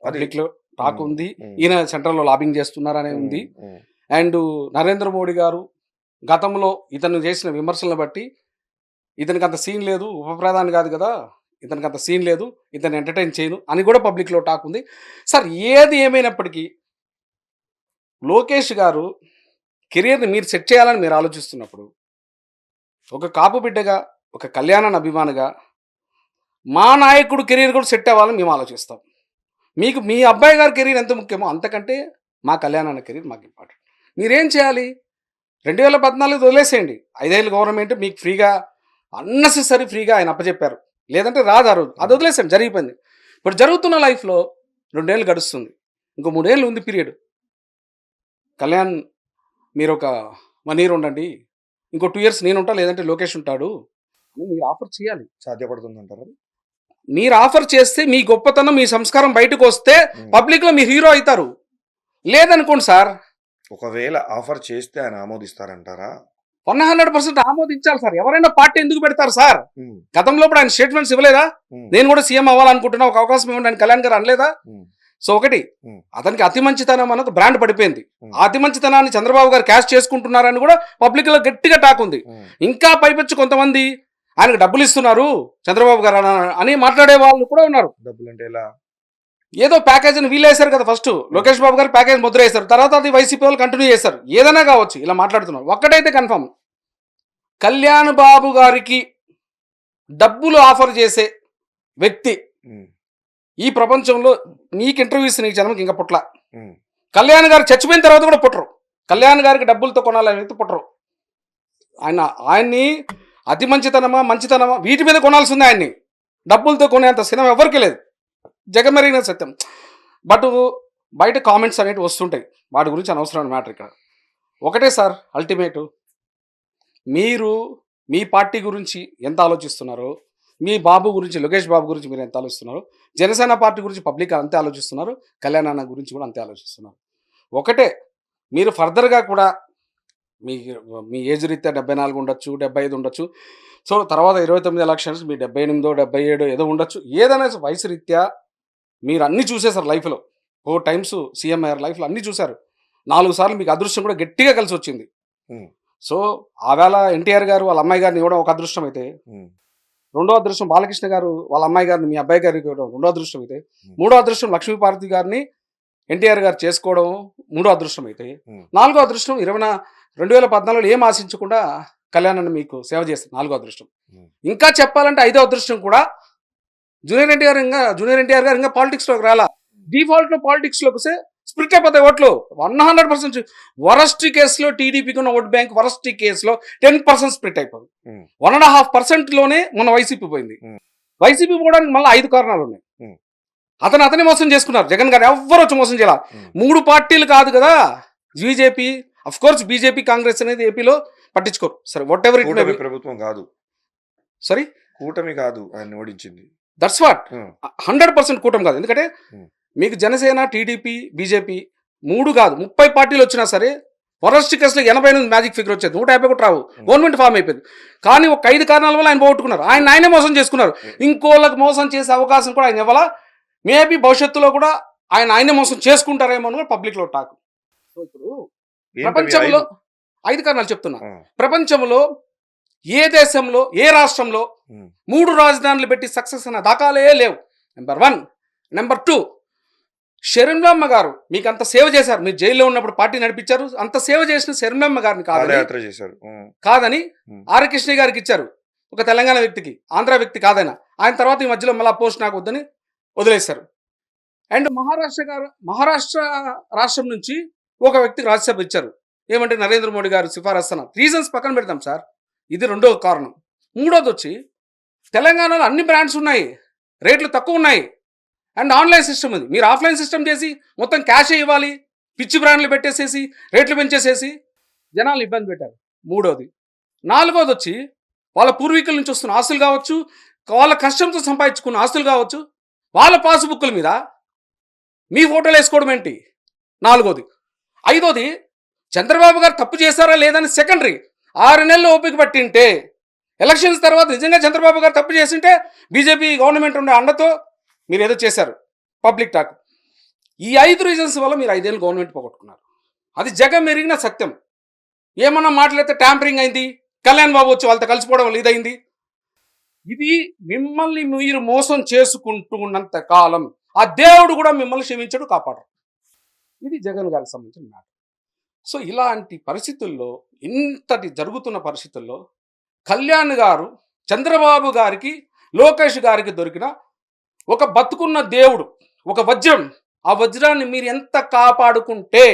B: పబ్లిక్లో టాక్ ఉంది. ఈయన సెంట్రల్లో లాబింగ్ చేస్తున్నారు అనేది ఉంది. అండ్ నరేంద్ర మోడీ గారు గతంలో ఇతను చేసిన విమర్శలను బట్టి ఇతనికి అంత సీన్ లేదు, ఉప ప్రధాని కాదు కదా, ఇతనికి అంత సీన్ లేదు, ఇతను ఎంటర్టైన్ చేయను అని కూడా పబ్లిక్లో టాక్ ఉంది. సార్ ఏది ఏమైనప్పటికీ లోకేష్ గారు కెరీర్ని మీరు సెట్ చేయాలని మీరు ఆలోచిస్తున్నప్పుడు ఒక కాపు బిడ్డగా, ఒక కళ్యాణాన్ని అభిమానిగా మా నాయకుడు కెరీర్ కూడా సెట్ అవ్వాలని మేము ఆలోచిస్తాం. మీకు మీ అబ్బాయి గారి కెరీర్ ఎంత ముఖ్యమో అంతకంటే మా కళ్యాణాన్ని కెరీర్ మాకు ఇంపార్టెంట్. మీరేం చేయాలి? 2014 వదిలేసేయండి. 5 ఏళ్ళు గవర్నమెంట్ మీకు ఫ్రీగా, అన్నెసెసరీ ఫ్రీగా ఆయన అప్పచెప్పారు, లేదంటే రాదు ఆ రోజు, అది వదిలేసాను, జరిగిపోయింది. ఇప్పుడు జరుగుతున్న లైఫ్లో 2 ఏళ్ళు గడుస్తుంది, ఇంకో 3 ఏళ్ళు ఉంది పీరియడ్. కళ్యాణ్ మీరు ఒక 1 year ఉండండి, ఇంకో 2 years నేను ఉంటా, లేదంటే లోకేష్ ఉంటాడు అని మీరు ఆఫర్ చేయాలి.
A: సాధ్యపడుతుంది అంటారా?
B: మీరు ఆఫర్ చేస్తే మీ గొప్పతనం, మీ సంస్కారం బయటకు వస్తే పబ్లిక్లో మీరు హీరో అవుతారు. లేదనుకోండి సార్,
A: ఒకవేళ ఆఫర్ చేస్తే ఆయన ఆమోదిస్తారంటారా?
B: 100% ఆమోదించాలి సార్. ఎవరైనా పార్టీ ఎందుకు పెడతారు సార్? గతంలో ఇప్పుడు ఆయన స్టేట్మెంట్స్ ఇవ్వలేదా? నేను కూడా సీఎం అవ్వాలనుకుంటున్నా, ఒక అవకాశం ఇవ్వండి అని కళ్యాణ్ గారు అనలేదా? సో ఒకటి, అతనికి అతి మంచితనం అన్నది బ్రాండ్ పడిపోయింది. ఆ అతి మంచితనాన్ని చంద్రబాబు గారు క్యాష్ చేసుకుంటున్నారని కూడా పబ్లిక్ లో గట్టిగా టాక్ ఉంది. ఇంకా పైపెచ్చు కొంతమంది ఆయనకు డబ్బులు ఇస్తున్నారు చంద్రబాబు గారు అని మాట్లాడే వాళ్ళు కూడా ఉన్నారు.
A: డబ్బులు అంటే ఎలా?
B: ఏదో ప్యాకేజ్ అని వీళ్ళు వేశారు కదా, ఫస్ట్ లోకేష్ బాబు గారు ప్యాకేజ్ ముద్ర వేశారు, తర్వాత అది వైసీపీ వాళ్ళు కంటిన్యూ చేశారు. ఏదైనా కావచ్చు, ఇలా మాట్లాడుతున్నారు. ఒక్కటైతే కన్ఫర్మ్, కళ్యాణ్ బాబు గారికి డబ్బులు ఆఫర్ చేసే వ్యక్తి ఈ ప్రపంచంలో నీకు ఇంటర్వ్యూస్ నీకు జన్మకి ఇంకా పుట్ల. కళ్యాణ్ గారు చచ్చిపోయిన తర్వాత కూడా పుట్టరు. కళ్యాణ్ గారికి డబ్బులతో కొనాలని వ్యక్తి పుట్టరు. ఆయన్ని అతి మంచితనమా మంచితనమా వీటి మీద కొనాల్సిందే. ఆయన్ని డబ్బులతో కొనేంత సినిమా ఎవరికి లేదు, జగమెరిగిన సత్యం. బట్ బయట కామెంట్స్ అనేవి వస్తుంటాయి, వాటి గురించి అనవసరమైన మ్యాటర్. ఇక్కడ ఒకటే సార్, అల్టిమేటు మీరు మీ పార్టీ గురించి ఎంత ఆలోచిస్తున్నారో, మీ బాబు గురించి, లోకేష్ బాబు గురించి మీరు ఎంత ఆలోచిస్తున్నారో, జనసేన పార్టీ గురించి పబ్లిక్ అంతే ఆలోచిస్తున్నారు, కళ్యాణ్ అన్న గురించి కూడా అంతే ఆలోచిస్తున్నారు. ఒకటే, మీరు ఫర్దర్గా కూడా మీ ఏజ్ రీత్యా 74 ఉండొచ్చు, 75 ఉండొచ్చు. సో తర్వాత 29 ఎలక్షన్స్ మీ 78, 77 ఏదో ఉండొచ్చు. ఏదైనా వయసు రీత్యా మీరు అన్నీ చూసేశారు లైఫ్లో. 4 times సీఎం అయ్యారు లైఫ్లో, అన్నీ చూశారు. 4 సార్లు మీకు అదృష్టం కూడా గట్టిగా కలిసి వచ్చింది. సో ఆవేళ ఎన్టీఆర్ గారు వాళ్ళ అమ్మాయి గారిని ఇవ్వడం ఒక అదృష్టం అయితే, రెండో అదృష్టం బాలకృష్ణ గారు వాళ్ళ అమ్మాయి గారిని మీ అబ్బాయి గారికి ఇవ్వడం రెండో అదృష్టం అయితే, మూడో అదృష్టం లక్ష్మీపార్వతి గారిని ఎన్టీఆర్ గారు చేసుకోవడం మూడో అదృష్టం అయితే, నాలుగో అదృష్టం 2014లో ఏం ఆశించకుండా కళ్యాణ్ మీకు సేవ చేస్తారు, నాలుగో అదృష్టం. ఇంకా చెప్పాలంటే ఐదో అదృష్టం కూడా జూనియర్ ఎన్టీఆర్ గారు ఇంకా పాలిటిక్స్లోకి రాలా. డిఫాల్ట్లో పాలిటిక్స్లోకి వస్తే స్ప్లిట్ అయిపోతాయి ఓట్లు. 100% వరస్ట్ కేసులో టీడీపీకి ఉన్న ఓట్ బ్యాంక్ వరస్ట్ కేసులో 10% స్ప్లిట్ అయిపోయింది. 1.5%లోనే మన వైసీపీ పోయింది. వైసీపీ పోవడానికి మళ్ళీ 5 కారణాలు ఉన్నాయి. అతనే మోసం చేసుకున్నారు, జగన్ గారు ఎవ్వరు వచ్చి మోసం చేయాలి. 3 పార్టీలు కాదు కదా, BJP, of course BJP Congress అనేది ఏపీలో పట్టించుకోరు. సరే, what ever it may be.
A: ప్రభుత్వం కాదు,
B: సారీ
A: కూటమి కాదు ఆయన ఓడించింది.
B: దట్స్ వాట్, 100% కూటమి కాదు. ఎందుకంటే మీకు జనసేన, టీడీపీ, బీజేపీ 3 కాదు 30 పార్టీలు వచ్చినా సరే వరస్ట్ కేసులో 88 మ్యాజిక్ ఫిగర్ వచ్చేది, 150 కూడా రావు. గవర్నమెంట్ ఫామ్ అయిపోయింది. కానీ ఒక 5 కారణాల వల్ల ఆయన పోగొట్టుకున్నారు. ఆయనే మోసం చేసుకున్నారు. ఇంకోళ్ళకి మోసం చేసే అవకాశం కూడా ఆయన ఇవ్వాలా. మేబీ భవిష్యత్తులో కూడా ఆయన మోసం చేసుకుంటారేమో అని కూడా పబ్లిక్లో టాక్. సో ఇప్పుడు
A: ఏంటవి
B: ప్రపంచంలో
A: 5?
B: 5 కారణాలు చెప్తున్నా.
A: ఆ.
B: ప్రపంచంలో ఏ దేశంలో ఏ రాష్ట్రంలో
A: ఉమ్.
B: 3 రాజధానులు పెట్టి సక్సెస్ అన్న దాఖలే లేవు. నెంబర్ 1. నెంబర్ 2, శర్మిలమ్మ గారు మీకు అంత సేవ చేశారు. మీరు జైల్లో ఉన్నప్పుడు పార్టీ నడిపించారు. అంత సేవ చేసిన శర్మిలమ్మ గారిని
A: పాదయాత్ర చేశారు.
B: కాదని
A: ఉమ్.
B: ఆర్ కృష్ణ గారికి ఇచ్చారు. ఒక తెలంగాణ వ్యక్తికి, ఆంధ్ర వ్యక్తి కాదైనా. ఆయన తర్వాత ఈ మధ్యలో మళ్ళీ పోస్ట్ నాకు వద్దని వదిలేశారు. అండ్ మహారాష్ట్ర రాష్ట్రం నుంచి ఒక వ్యక్తికి రాజ్యసభ ఇచ్చారు. ఏమంటే నరేంద్ర మోడీ గారు సిఫారసు అన్న. రీజన్స్ పక్కన పెడతాం సార్, ఇది రెండో కారణం. మూడోది వచ్చి తెలంగాణలో అన్ని బ్రాండ్స్ ఉన్నాయి, రేట్లు తక్కువ ఉన్నాయి, అండ్ ఆన్లైన్ సిస్టమ్ ఉంది. మీరు ఆఫ్లైన్ సిస్టమ్ చేసి మొత్తం క్యాషే ఇవ్వాలి, పిచ్చి బ్రాండ్లు పెట్టేసేసి రేట్లు పెంచేసేసి జనాలు ఇబ్బంది పెట్టారు. మూడోది. నాలుగోది వచ్చి వాళ్ళ పూర్వీకుల నుంచి వస్తున్న ఆస్తులు కావచ్చు, వాళ్ళ కష్టంతో సంపాదించుకున్న ఆస్తులు కావచ్చు, వాళ్ళ పాస్బుక్ల మీద మీ ఫోటోలు వేసుకోవడం ఏంటి? నాలుగోది. ఐదోది, చంద్రబాబు గారు తప్పు చేశారా లేదని సెకండరీ. 6 నెలలు ఓపిక పట్టింటే ఎలక్షన్స్ తర్వాత నిజంగా చంద్రబాబు గారు తప్పు చేసింటే బీజేపీ గవర్నమెంట్ ఉండే అండతో మీరు ఏదో చేశారు, పబ్లిక్ టాక్. ఈ 5 రీజన్స్ వల్ల మీరు 5 ఏళ్ళు గవర్నమెంట్ పోగొట్టుకున్నారు. అది జగం మెరిగిన సత్యం. ఏమన్నా మాట్లాడితే ట్యాంపరింగ్ అయింది, కళ్యాణ్ బాబు వచ్చి వాళ్ళతో కలిసిపోవడం వల్ల ఇదైంది. ఇది మిమ్మల్ని మీరు మోసం చేసుకుంటూ ఉన్నంత కాలం ఆ దేవుడు కూడా మిమ్మల్ని క్షమించడు, కాపాడరు. ఇది జగన్ గారికి సంబంధించిన మ్యాటర్. సో ఇలాంటి పరిస్థితుల్లో, ఇంతటి జరుగుతున్న పరిస్థితుల్లో కళ్యాణ్ గారు చంద్రబాబు గారికి, లోకేష్ గారికి దొరికిన ఒక బతుకున్న దేవుడు, ఒక వజ్రం. ఆ వజ్రాన్ని మీరు ఎంత కాపాడుకుంటే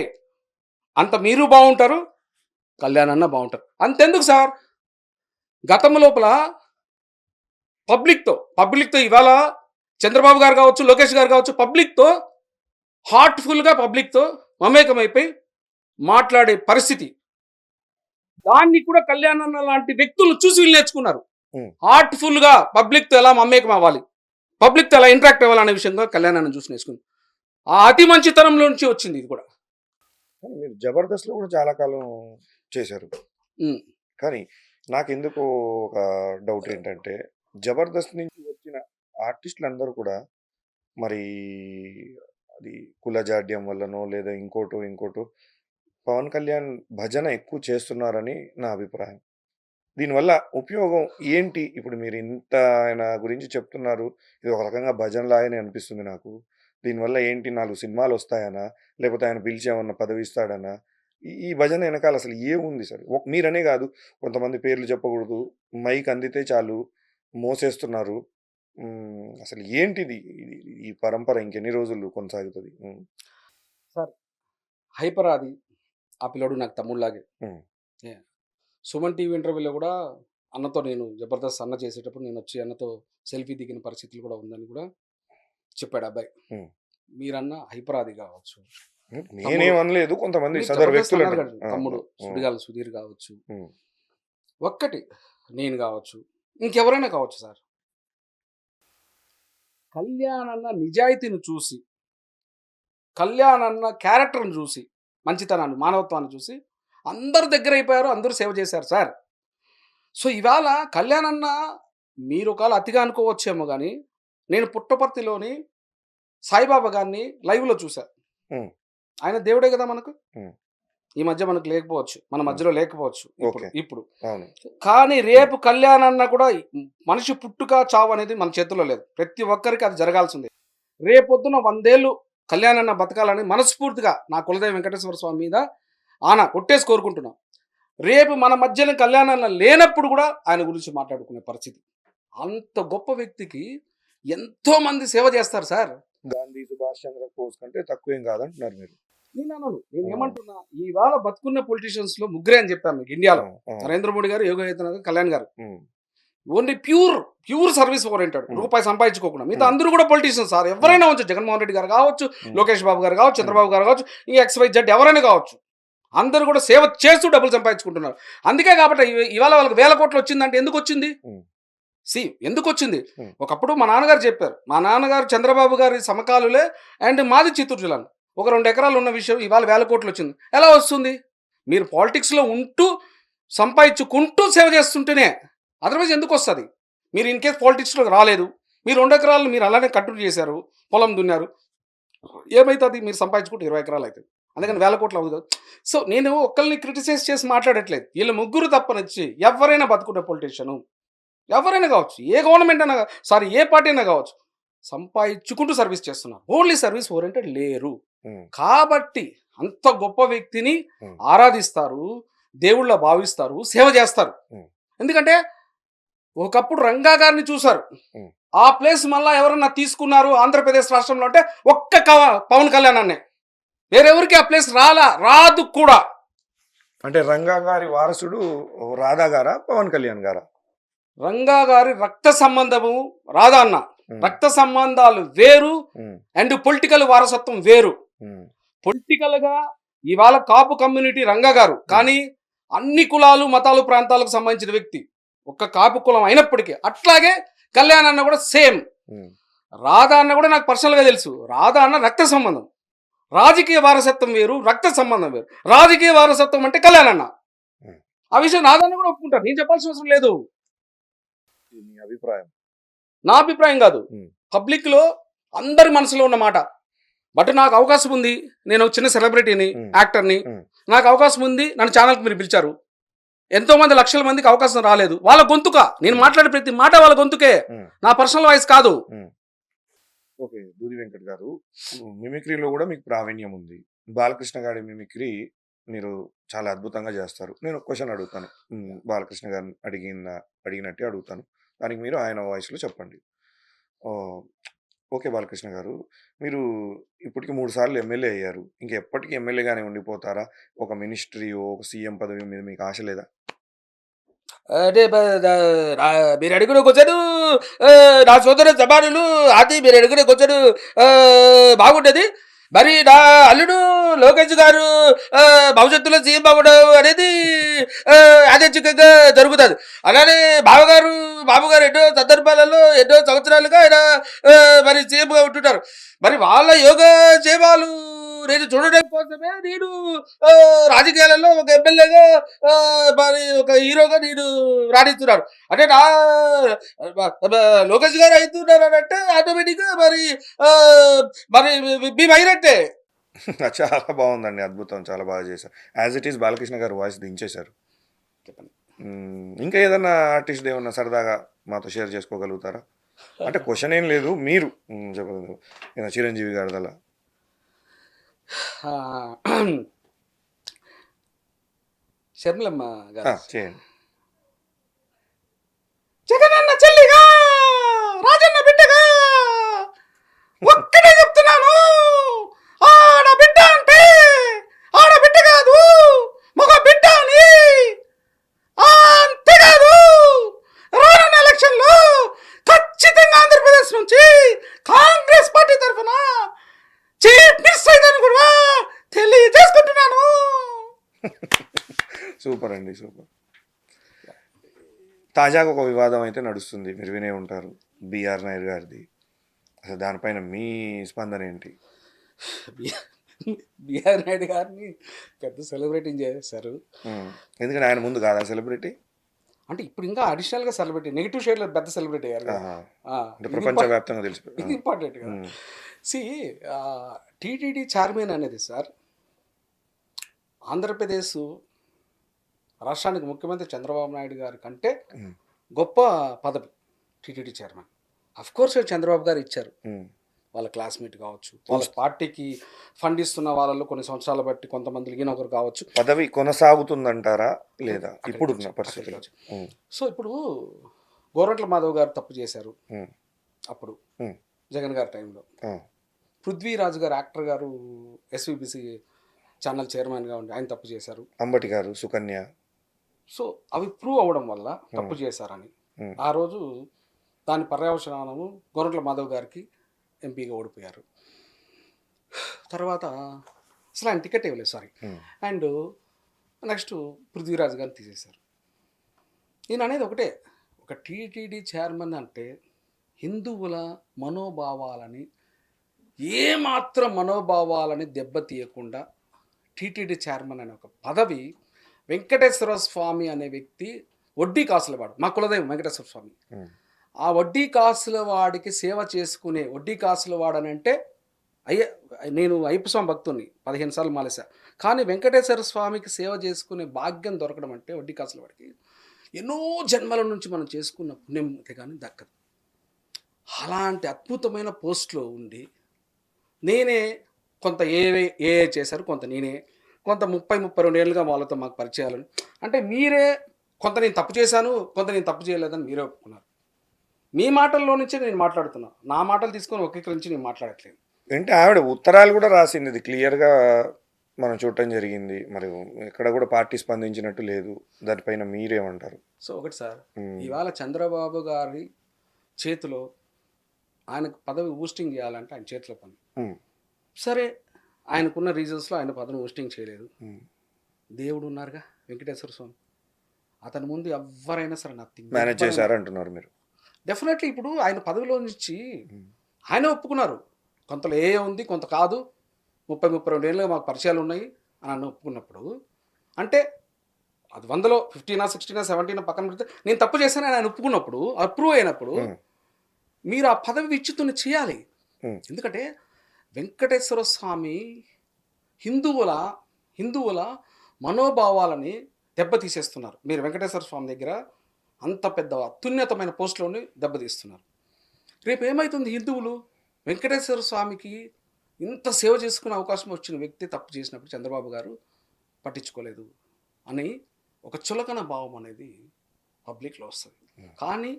B: అంత మీరు బాగుంటారు, కళ్యాణ్ అన్న బాగుంటారు. అంతెందుకు సార్, గతం లోపల పబ్లిక్తో ఇవాళ చంద్రబాబు గారు కావచ్చు, లోకేష్ గారు కావచ్చు, పబ్లిక్తో హార్ట్ఫుల్గా పబ్లిక్తో మమేకమైపోయి మాట్లాడే పరిస్థితి. దాన్ని కూడా కళ్యాణ్ అన్న లాంటి వ్యక్తులు చూసి వీళ్ళు నేర్చుకున్నారు. హార్ట్ఫుల్గా పబ్లిక్తో ఎలా మమేకం అవ్వాలి, పబ్లిక్తో ఎలా ఇంటరాక్ట్ అవ్వాలనే విషయంగా కళ్యాణ్ అన్న చూసి నేర్చుకుంది. ఆ అతి మంచితనంలో నుంచి వచ్చింది ఇది కూడా.
A: మీరు జబర్దస్త్లో కూడా చాలా కాలం చేశారు. కానీ నాకెందుకు ఒక డౌట్ ఏంటంటే, జబర్దస్త్ నుంచి వచ్చిన ఆర్టిస్టులు అందరూ కూడా మరి అది కులజాడ్యం వల్లనో లేదా ఇంకోటో పవన్ కళ్యాణ్ భజన ఎక్కువ చేస్తున్నారని నా అభిప్రాయం. దీనివల్ల ఉపయోగం ఏంటి? ఇప్పుడు మీరు ఇంత ఆయన గురించి చెప్తున్నారు, ఇది ఒక రకంగా భజనలాగానే అనిపిస్తుంది నాకు. దీనివల్ల ఏంటి, 4 సినిమాలు వస్తాయనా, లేకపోతే ఆయన పిలిచి ఏమన్నా పదవి ఇస్తాడనా? ఈ భజన వెనకాల అసలు ఏముంది సార్? మీరనే కాదు, కొంతమంది పేర్లు చెప్పకూడదు, మైక్ అందితే చాలు మోసేస్తున్నారు. అసలు ఏంటిది ఈ పరంపర? ఇంకెన్ని రోజులు కొనసాగుతుంది?
B: సార్ హైపర్ అది ఆ పిల్లడు నాకు తమ్ముళ్ళలాగే. సుమన్ టీవీ ఇంటర్వ్యూలో కూడా అన్నతో నేను జబర్దస్త్ అన్న చేసేటప్పుడు నేను వచ్చి అన్నతో సెల్ఫీ దిగిన పరిస్థితులు కూడా ఉందని కూడా చెప్పాడు అబ్బాయి. మీరన్న హైపర్ అది కావచ్చు,
A: నేనేమనలేదు, కొంతమంది సదరు వ్యక్తులు,
B: తమ్ముడు సుడిగాల సుధీర్ కావచ్చు, ఒక్కటి నేను కావచ్చు, ఇంకెవరైనా కావచ్చు సార్, కళ్యాణ్ అన్న నిజాయితీని చూసి, కళ్యాణ్ అన్న క్యారెక్టర్ని చూసి, మంచితనాన్ని, మానవత్వాన్ని చూసి అందరు దగ్గర అయిపోయారు, అందరూ సేవ చేశారు సార్. సో ఇవాళ కళ్యాణ్ అన్న మీరు ఒకవేళ అతిగా అనుకోవచ్చేమో కానీ, నేను పుట్టపర్తిలోని సాయిబాబా గారిని లైవ్లో చూశాను. ఆయన దేవుడే కదా మనకు. ఈ మధ్య మనకు లేకపోవచ్చు, మన మధ్యలో లేకపోవచ్చు ఇప్పుడు. కానీ రేపు కళ్యాణ్ అన్న కూడా, మనిషి పుట్టుక చావు అనేది మన చేతుల్లో లేదు, ప్రతి ఒక్కరికి అది జరగాల్సిందే. రేపొద్దున 100 ఏళ్ళు కళ్యాణ్ అన్న బతకాలని మనస్ఫూర్తిగా నా కులదేవి వెంకటేశ్వర స్వామి మీద కొట్టేసి కోరుకుంటున్నాం. రేపు మన మధ్యలో కళ్యాణ్ అన్న లేనప్పుడు కూడా ఆయన గురించి మాట్లాడుకునే పరిస్థితి. అంత గొప్ప వ్యక్తికి ఎంతో మంది సేవ చేస్తారు సార్.
A: గాంధీ, సుభాష్ చంద్రబోస్ కంటే తక్కువేం కాదంటున్నారు మీరు.
B: నేను ఏమంటున్నా, ఇవాళ బతుకున్న పొలిటీషియన్స్ లో ముగ్గురే అని చెప్పాను మీకు ఇండియాలో. నరేంద్ర మోడీ గారు, యోగి ఆదిత్యనాథ్, కళ్యాణ్ గారు. ఓన్లీ ప్యూర్ సర్వీస్ ఓరియంటెడ్, రూపాయి సంపాదించుకోకుండా. మిగతా అందరూ కూడా పొలిటీషియన్స్ సార్. ఎవరైనా వచ్చు, జగన్మోహన్ రెడ్డి గారు కావచ్చు, లోకేష్ బాబు గారు కావచ్చు, చంద్రబాబు గారు కావచ్చు, ఈ XYZ ఎవరైనా కావచ్చు, అందరూ కూడా సేవ చేస్తూ డబ్బులు సంపాదించుకుంటున్నారు. అందుకే కాబట్టి ఇవాళ వాళ్ళకి 1000 కోట్లు వచ్చిందంటే ఎందుకు వచ్చింది? ఎందుకు వచ్చింది? ఒకప్పుడు మా నాన్నగారు చెప్పారు, మా నాన్నగారు చంద్రబాబు గారి సమకాలులే, అండ్ మాది చిత్తూరు జిల్లాలో ఒక 2 ఎకరాలు ఉన్న విషయం ఇవాళ 1000 కోట్లు వచ్చింది. ఎలా వస్తుంది? మీరు పాలిటిక్స్లో ఉంటూ సంపాదించుకుంటూ సేవ చేస్తుంటేనే, అదర్వైజ్ ఎందుకు వస్తుంది? మీరు ఇన్ కేస్ పాలిటిక్స్లోకి రాలేదు, మీరు 2 ఎకరాలు మీరు అలానే కంటిన్యూ చేశారు, పొలం దున్నారు, ఏమవుతుంది, మీరు సంపాదించుకుంటే 20 ఎకరాలు అవుతుంది, అందుకని 1000 కోట్లు అవుతుంది కదా. సో నేను ఒక్కరిని క్రిటిసైజ్ చేసి మాట్లాడట్లేదు, వీళ్ళు ముగ్గురు తప్పనిచ్చి ఎవరైనా బతుకునే పొలిటీషియను, ఎవరైనా కావచ్చు, ఏ గవర్నమెంట్ అయినా సారీ ఏ పార్టీ అయినా కావచ్చు, సంపాదించుకుంటూ సర్వీస్ చేస్తున్నారు, ఓన్లీ సర్వీస్ ఓరియంటెడ్ లేరు. కాబట్టి అంత గొప్ప వ్యక్తిని ఆరాధిస్తారు, దేవుళ్ళ భావిస్తారు, సేవ చేస్తారు. ఎందుకంటే ఒకప్పుడు రంగా గారిని చూశారు, ఆ ప్లేస్ మళ్ళా ఎవరన్నా తీసుకున్నారు ఆంధ్రప్రదేశ్ రాష్ట్రంలో అంటే పవన్ కళ్యాణ్ అన్నే, వేరెవరికి ఆ ప్లేస్ రాదు కూడా.
A: అంటే రంగా గారి వారసుడు రాధా గారా, పవన్ కళ్యాణ్ గారా?
B: రంగా గారి రక్త సంబంధము రాధా అన్న, రక్త సంబంధాలు వేరు అండ్ పొలిటికల్ వారసత్వం వేరు. పొలిటికల్ గా ఇవాళ కాపు కమ్యూనిటీ రంగా గారు, కానీ అన్ని కులాలు మతాలు ప్రాంతాలకు సంబంధించిన వ్యక్తి, ఒక్క కాపు కులం అయినప్పటికీ. అట్లాగే కళ్యాణ్ అన్న కూడా సేమ్. రాధా అన్న కూడా నాకు పర్సనల్ గా తెలుసు, రాధా అన్న రక్త సంబంధం, రాజకీయ వారసత్వం వేరు, రక్త సంబంధం వేరు. రాజకీయ వారసత్వం అంటే కళ్యాణ్ అన్న, ఆ విషయం రాధా అన్న కూడా ఒప్పుకుంటారు, నేను చెప్పాల్సిన అవసరం లేదు.
A: అభిప్రాయం
B: నా అభిప్రాయం కాదు, పబ్లిక్ లో అందరి మనసులో ఉన్న మాట. బట్ నాకు అవకాశం ఉంది, నేను చిన్న సెలబ్రిటీని, యాక్టర్ని, నాకు అవకాశం ఉంది, నన్ను ఛానల్కి మీరు పిలిచారు. ఎంతో మంది లక్షల మందికి అవకాశం రాలేదు, వాళ్ళ గొంతుక, నేను మాట్లాడే ప్రతి మాట వాళ్ళ గొంతుకే, నా పర్సనల్ వాయిస్ కాదు.
A: ఓకే, దూది వెంకట్ గారు, మిమిక్రీలో కూడా మీకు ప్రావీణ్యం ఉంది. బాలకృష్ణ గారి మిమిక్రీ మీరు చాలా అద్భుతంగా చేస్తారు. నేను క్వశ్చన్ అడుగుతాను, బాలకృష్ణ గారిని అడిగినట్టే అడుగుతాను, దానికి మీరు ఆయన వాయిస్లో చెప్పండి. ఓకే బాలకృష్ణ గారు, మీరు ఇప్పటికి 3 సార్లు ఎమ్మెల్యే అయ్యారు, ఇంకెప్పటికీ ఎమ్మెల్యేగానే ఉండిపోతారా? ఒక మినిస్ట్రీ, ఒక సీఎం పదవి మీద మీకు ఆశ లేదా?
B: అంటే మీరు అడిగిన క్వశ్చన్, నా సోదర సమానులు, అది మీరు అడిగిన క్వశ్చన్ బాగుంటుంది. మరి నా అల్లుడు లోకేష్ గారు భవిష్యత్తులో సీఎం అవ్వడం అనేది యాదృచ్ఛికంగా జరుగుతుంది. అలానే బాబుగారు ఎన్నో సందర్భాలలో ఎన్నో సంవత్సరాలుగా ఆయన మరి సీఎంగా ఉంటున్నారు. మరి వాళ్ళ యోగక్షేమాలు నేను చూడడం కోసమే నేను రాజకీయాలలో ఒక ఎమ్మెల్యేగా మరి ఒక హీరోగా నేను రాణిస్తున్నాను. అంటే నా లోకేష్ గారు అవుతున్నారు అని అంటే ఆటోమేటిక్గా మరి మేము అయినట్టే.
A: చాలా బాగుందండి, అద్భుతం, చాలా బాగా చేశారు. యాజ్ ఇట్ ఈస్ బాలకృష్ణ గారు వాయిస్ దించేశారు. ఇంకా ఏదన్నా ఆర్టిస్ట్ ఏమన్నా సరదాగా మాతో షేర్ చేసుకోగలుగుతారా? అంటే క్వశ్చన్ ఏం లేదు, మీరు చెప్పగలరు, చిరంజీవి గారిదలా.
B: శర్మిలమ్మ గారు
A: చేయండి.
B: జగనన్న చెల్లిగా, రాజన్న బిడ్డగా ఒక్కడే చెప్తున్నాను, ఆడబిడ్డ అంటే ఆడబిడ్డ కాదు, మగ బిడ్డ అని. అంతేకాదు, రానున్న ఎలక్షన్లో ఖచ్చితంగా ఆంధ్రప్రదేశ్ నుంచి కాంగ్రెస్ పార్టీ తరఫున చీఫ్ మినిస్టర్ అయితేని కూడా తెలియజేసుకుంటున్నాను.
A: సూపర్ అండి, సూపర్. తాజాగా ఒక వివాదం అయితే నడుస్తుంది, మీరు వినే ఉంటారు, బిఆర్ నాయుడు గారిది. అసలు దానిపైన మీ స్పందన ఏంటి?
B: బిఆర్ నాయుడు గారిని పెద్ద సెలబ్రిటీని చేశారు.
A: ఎందుకంటే ఆయన ముందు కాదా సెలబ్రిటీ?
B: అంటే ఇప్పుడు ఇంకా అడిషనల్గా సెలబ్రిటీ, నెగిటివ్ షేడ్లో పెద్ద సెలబ్రిటీ అయ్యారు,
A: ప్రపంచవ్యాప్తంగా తెలిసిపోయింది.
B: ఇది ఇంపార్టెంట్ కదా. టీటీడీ చైర్మన్ అనేది సార్, ఆంధ్రప్రదేశ్ రాష్ట్రానికి ముఖ్యమంత్రి చంద్రబాబు నాయుడు గారి కంటే గొప్ప పదవి టీటీడీ చైర్మన్. అఫ్కోర్స్ చంద్రబాబు గారు ఇచ్చారు, వాళ్ళ క్లాస్మేట్ కావచ్చు, వాళ్ళ పార్టీకి ఫండ్ ఇస్తున్న వాళ్ళలో కొన్ని సంవత్సరాల బట్టి కొంతమందికి ఒకరు కావచ్చు.
A: పదవి కొనసాగుతుందంటారా లేదా ఇప్పుడున్న పరిస్థితుల్లో?
B: సో ఇప్పుడు గోరంట్ల మాధవ్ గారు తప్పు చేశారు అప్పుడు జగన్ గారి టైంలో. పృథ్వీరాజు గారు యాక్టర్ గారు ఎస్విబిసి ఛానల్ చైర్మన్గా ఉండి ఆయన తప్పు చేశారు.
A: అంబటి గారు, సుకన్య.
B: సో అవి ప్రూవ్ అవ్వడం వల్ల తప్పు చేశారని ఆ రోజు దాని పర్యవసానము గోరంట్ల మాధవ్ గారికి ఎంపీగా ఓడిపోయారు. తర్వాత అసలు ఆయన టికెట్ ఇవ్వలేదు, సారీ. అండ్ నెక్స్ట్ పృథ్వీరాజు గారిని తీసేశారు. నేను అనేది ఒకటే, ఒక టీటీడీ చైర్మన్ అంటే హిందువుల మనోభావాలని ఏమాత్రం మనోభావాలని దెబ్బతీయకుండా టీటీడీ చైర్మన్ అనే ఒక పదవి వెంకటేశ్వర స్వామి అనే వ్యక్తి, వడ్డీ కాసుల వాడు, మా కులదైవం వెంకటేశ్వర స్వామి, ఆ వడ్డీ కాసుల వాడికి సేవ చేసుకునే వడ్డీ కాసుల వాడనంటే అయ్యే నేను అయ్యప్ప స్వామి భక్తుని 15 సార్లు మాలేసా. కానీ వెంకటేశ్వర స్వామికి సేవ చేసుకునే భాగ్యం దొరకడం అంటే వడ్డీ కాసుల వాడికి ఎన్నో జన్మల నుంచి మనం చేసుకున్న పుణ్యం కానీ దక్కదు. అలాంటి అద్భుతమైన పోస్ట్లో ఉండి నేనే కొంత ఏ చేశారు, కొంత నేనే, కొంత 32 ఏళ్ళుగా వాళ్ళతో మాకు పరిచయాలని. అంటే మీరే కొంత నేను తప్పు చేశాను, కొంత నేను తప్పు చేయలేదని మీరే ఒప్పుకున్నారు. మీ మాటల్లో నుంచే నేను మాట్లాడుతున్నా. నా మాటలు తీసుకొని వక్రీకరించి నేను మాట్లాడట్లేదు.
A: అంటే ఆవిడ ఉత్తరాలు కూడా రాసింది, ఇది క్లియర్గా మనం చూడటం జరిగింది. మరి ఎక్కడ కూడా పార్టీ స్పందించినట్టు లేదు. దానిపైన మీరేమంటారు?
B: సో ఒకటి సార్, ఇవాళ చంద్రబాబు గారి చేతిలో ఆయనకు పదవి ఊస్టింగ్ చేయాలంటే ఆయన చేతిలో పని. సరే, ఆయనకున్న రీజన్స్లో ఆయన పదవిని ఊస్టింగ్ చేయలేదు. దేవుడు ఉన్నారుగా వెంకటేశ్వర స్వామి, అతని ముందు ఎవరైనా సరే నథింగ్.
A: మేనేజ్ చేశారు అంటున్నారు మీరు?
B: డెఫినెట్లీ. ఇప్పుడు ఆయన పదవిలో నుంచి ఆయన ఒప్పుకున్నారు, కొంతలో ఏ ఉంది కొంత కాదు, 32 ఏళ్ళుగా మాకు పరిచయాలు ఉన్నాయి అని అన్న ఒప్పుకున్నప్పుడు, అంటే అది 100లో 15, 16, 17 పక్కన పెడితే నేను తప్పు చేశాను ఆయన ఒప్పుకున్నప్పుడు, అప్రూవ్ అయినప్పుడు మీరు ఆ పదవి విచ్యుతుని చేయాలి. ఎందుకంటే వెంకటేశ్వర స్వామి హిందువుల మనోభావాలని దెబ్బతీసేస్తున్నారు. మీరు వెంకటేశ్వర స్వామి దగ్గర అంత పెద్ద అత్యున్నతమైన పోస్టులోని దెబ్బతీస్తున్నారు. రేపు ఏమవుతుంది? హిందువులు వెంకటేశ్వర స్వామికి ఇంత సేవ చేసుకునే అవకాశం వచ్చిన వ్యక్తి తప్పు చేసినప్పుడు చంద్రబాబు గారు పట్టించుకోలేదు అని ఒక చులకన భావం అనేది పబ్లిక్లో వస్తుంది. కానీ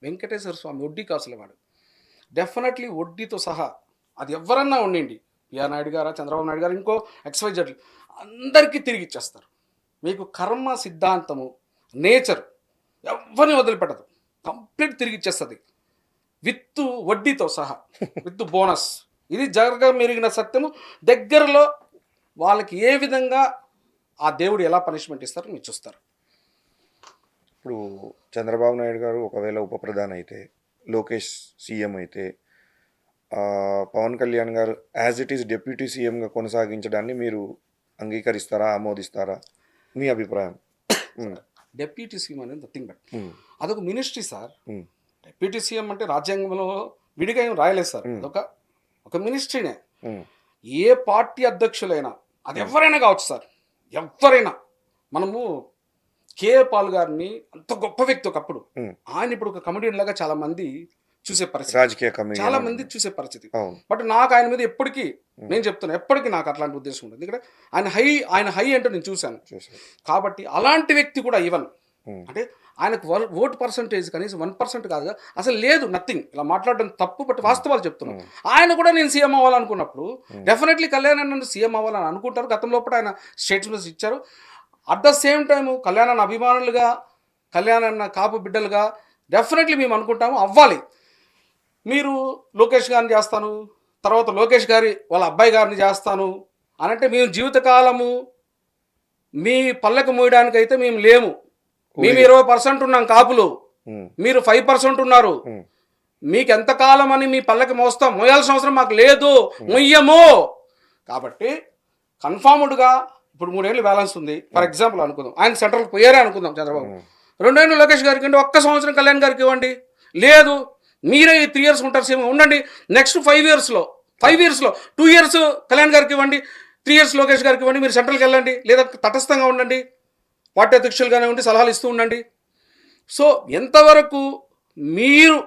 B: వెంకటేశ్వర స్వామి వడ్డీ కాసులవాడు. డెఫినెట్లీ వడ్డీతో సహా అది ఎవరన్నా ఉండండి, పిఆర్ నాయుడు గారా, చంద్రబాబు నాయుడు గారు, ఇంకో XYZ అందరికీ తిరిగి ఇచ్చేస్తారు. మీకు కర్మ సిద్ధాంతము, నేచర్ ఎవరిని వదిలిపెట్టదు, కంప్లీట్ తిరిగి ఇచ్చేస్తుంది విత్ వడ్డీతో సహా, విత్ బోనస్. ఇది మెరిగిన సత్యము. దగ్గరలో వాళ్ళకి ఏ విధంగా ఆ దేవుడు ఎలా పనిష్మెంట్ ఇస్తారో మీరు చూస్తారు.
A: ఇప్పుడు చంద్రబాబు నాయుడు గారు ఒకవేళ ఉప ప్రధాని అయితే, లోకేష్ సీఎం అయితే, పవన్ కళ్యాణ్ గారు యాజ్ ఇట్ ఈస్ డిప్యూటీ సీఎంగా కొనసాగించడాన్ని మీరు అంగీకరిస్తారా, ఆమోదిస్తారా? మీ అభిప్రాయం?
B: డిప్యూటీ సీఎం అనేది నథింగ్ బట్ అదొక మినిస్ట్రీ సార్. డిప్యూటీ సీఎం అంటే రాజ్యాంగంలో విడిగా ఏం రాయలేదు సార్, ఒక మినిస్ట్రీనే. ఏ పార్టీ అధ్యక్షులైనా, అది ఎవరైనా కావచ్చు సార్, ఎవరైనా. మనము కేఏ పాల్ గారిని అంత గొప్ప వ్యక్తి ఒకప్పుడు, ఆయన ఇప్పుడు ఒక కమెడియన్ లాగా చాలా మంది చూసే పరిస్థితి,
A: రాజకీయ
B: చాలా మంది చూసే పరిస్థితి. బట్ నాకు ఆయన మీద ఎప్పటికీ, నేను చెప్తున్నా, ఎప్పటికీ నాకు అట్లాంటి ఉద్దేశం ఉంటుంది. ఎందుకంటే ఆయన హై అంటే నేను చూశాను. కాబట్టి అలాంటి వ్యక్తి కూడా ఈవెన్ అంటే ఆయనకు ఓటు పర్సంటేజ్ కనీసం 1% కాదు, అసలు లేదు, నథింగ్. ఇలా మాట్లాడడం తప్పు, బట్ వాస్తవాలు చెప్తున్నాను. ఆయన కూడా నేను సీఎం అవ్వాలనుకున్నప్పుడు డెఫినెట్లీ కళ్యాణ్ నన్ను సీఎం అవ్వాలని అనుకుంటారు. గతంలో కూడా ఆయన స్టేట్మెంట్స్ ఇచ్చారు. At the same time Kalyan అన్న అభిమానులుగా, కళ్యాణ్ అన్న కాపు బిడ్డలుగా డెఫినెట్లీ మేము అనుకుంటాము అవ్వాలి. మీరు లోకేష్ గారిని చేస్తాను, తర్వాత లోకేష్ గారి వాళ్ళ అబ్బాయి గారిని చేస్తాను అని అంటే మేము జీవితకాలము మీ పల్లెకు మోయడానికైతే మేము లేము. మేము 20% ఉన్నాం కాపులు, మీరు 5% ఉన్నారు. మీకు ఎంతకాలం అని మీ పల్లెకి మోస్తాం, మోయాల్సిన అవసరం మాకు లేదు, మొయ్యము. కాబట్టి కన్ఫామ్డ్గా ఇప్పుడు 3 ఏళ్ళు బ్యాలెన్స్ ఉంది. ఫర్ ఎగ్జాంపుల్ అనుకుందాం, ఆయన సెంట్రల్కి పోయారే అనుకుందాం చంద్రబాబు, 2 ఏళ్ళు లోకేష్ గారికి ఇవ్వండి, 1 సంవత్సరం కళ్యాణ్ గారికి ఇవ్వండి. లేదు, మీరే ఈ 3 years ఉంటారు సీఎం ఉండండి, నెక్స్ట్ 5 yearsలో 2 years కళ్యాణ్ గారికి ఇవ్వండి, 3 years లోకేష్ గారికి ఇవ్వండి, మీరు సెంట్రల్కి వెళ్ళండి, లేదా తటస్థంగా ఉండండి, పార్టీ అధ్యక్షులుగానే ఉండి సలహాలు ఇస్తూ ఉండండి. సో ఎంతవరకు మీరు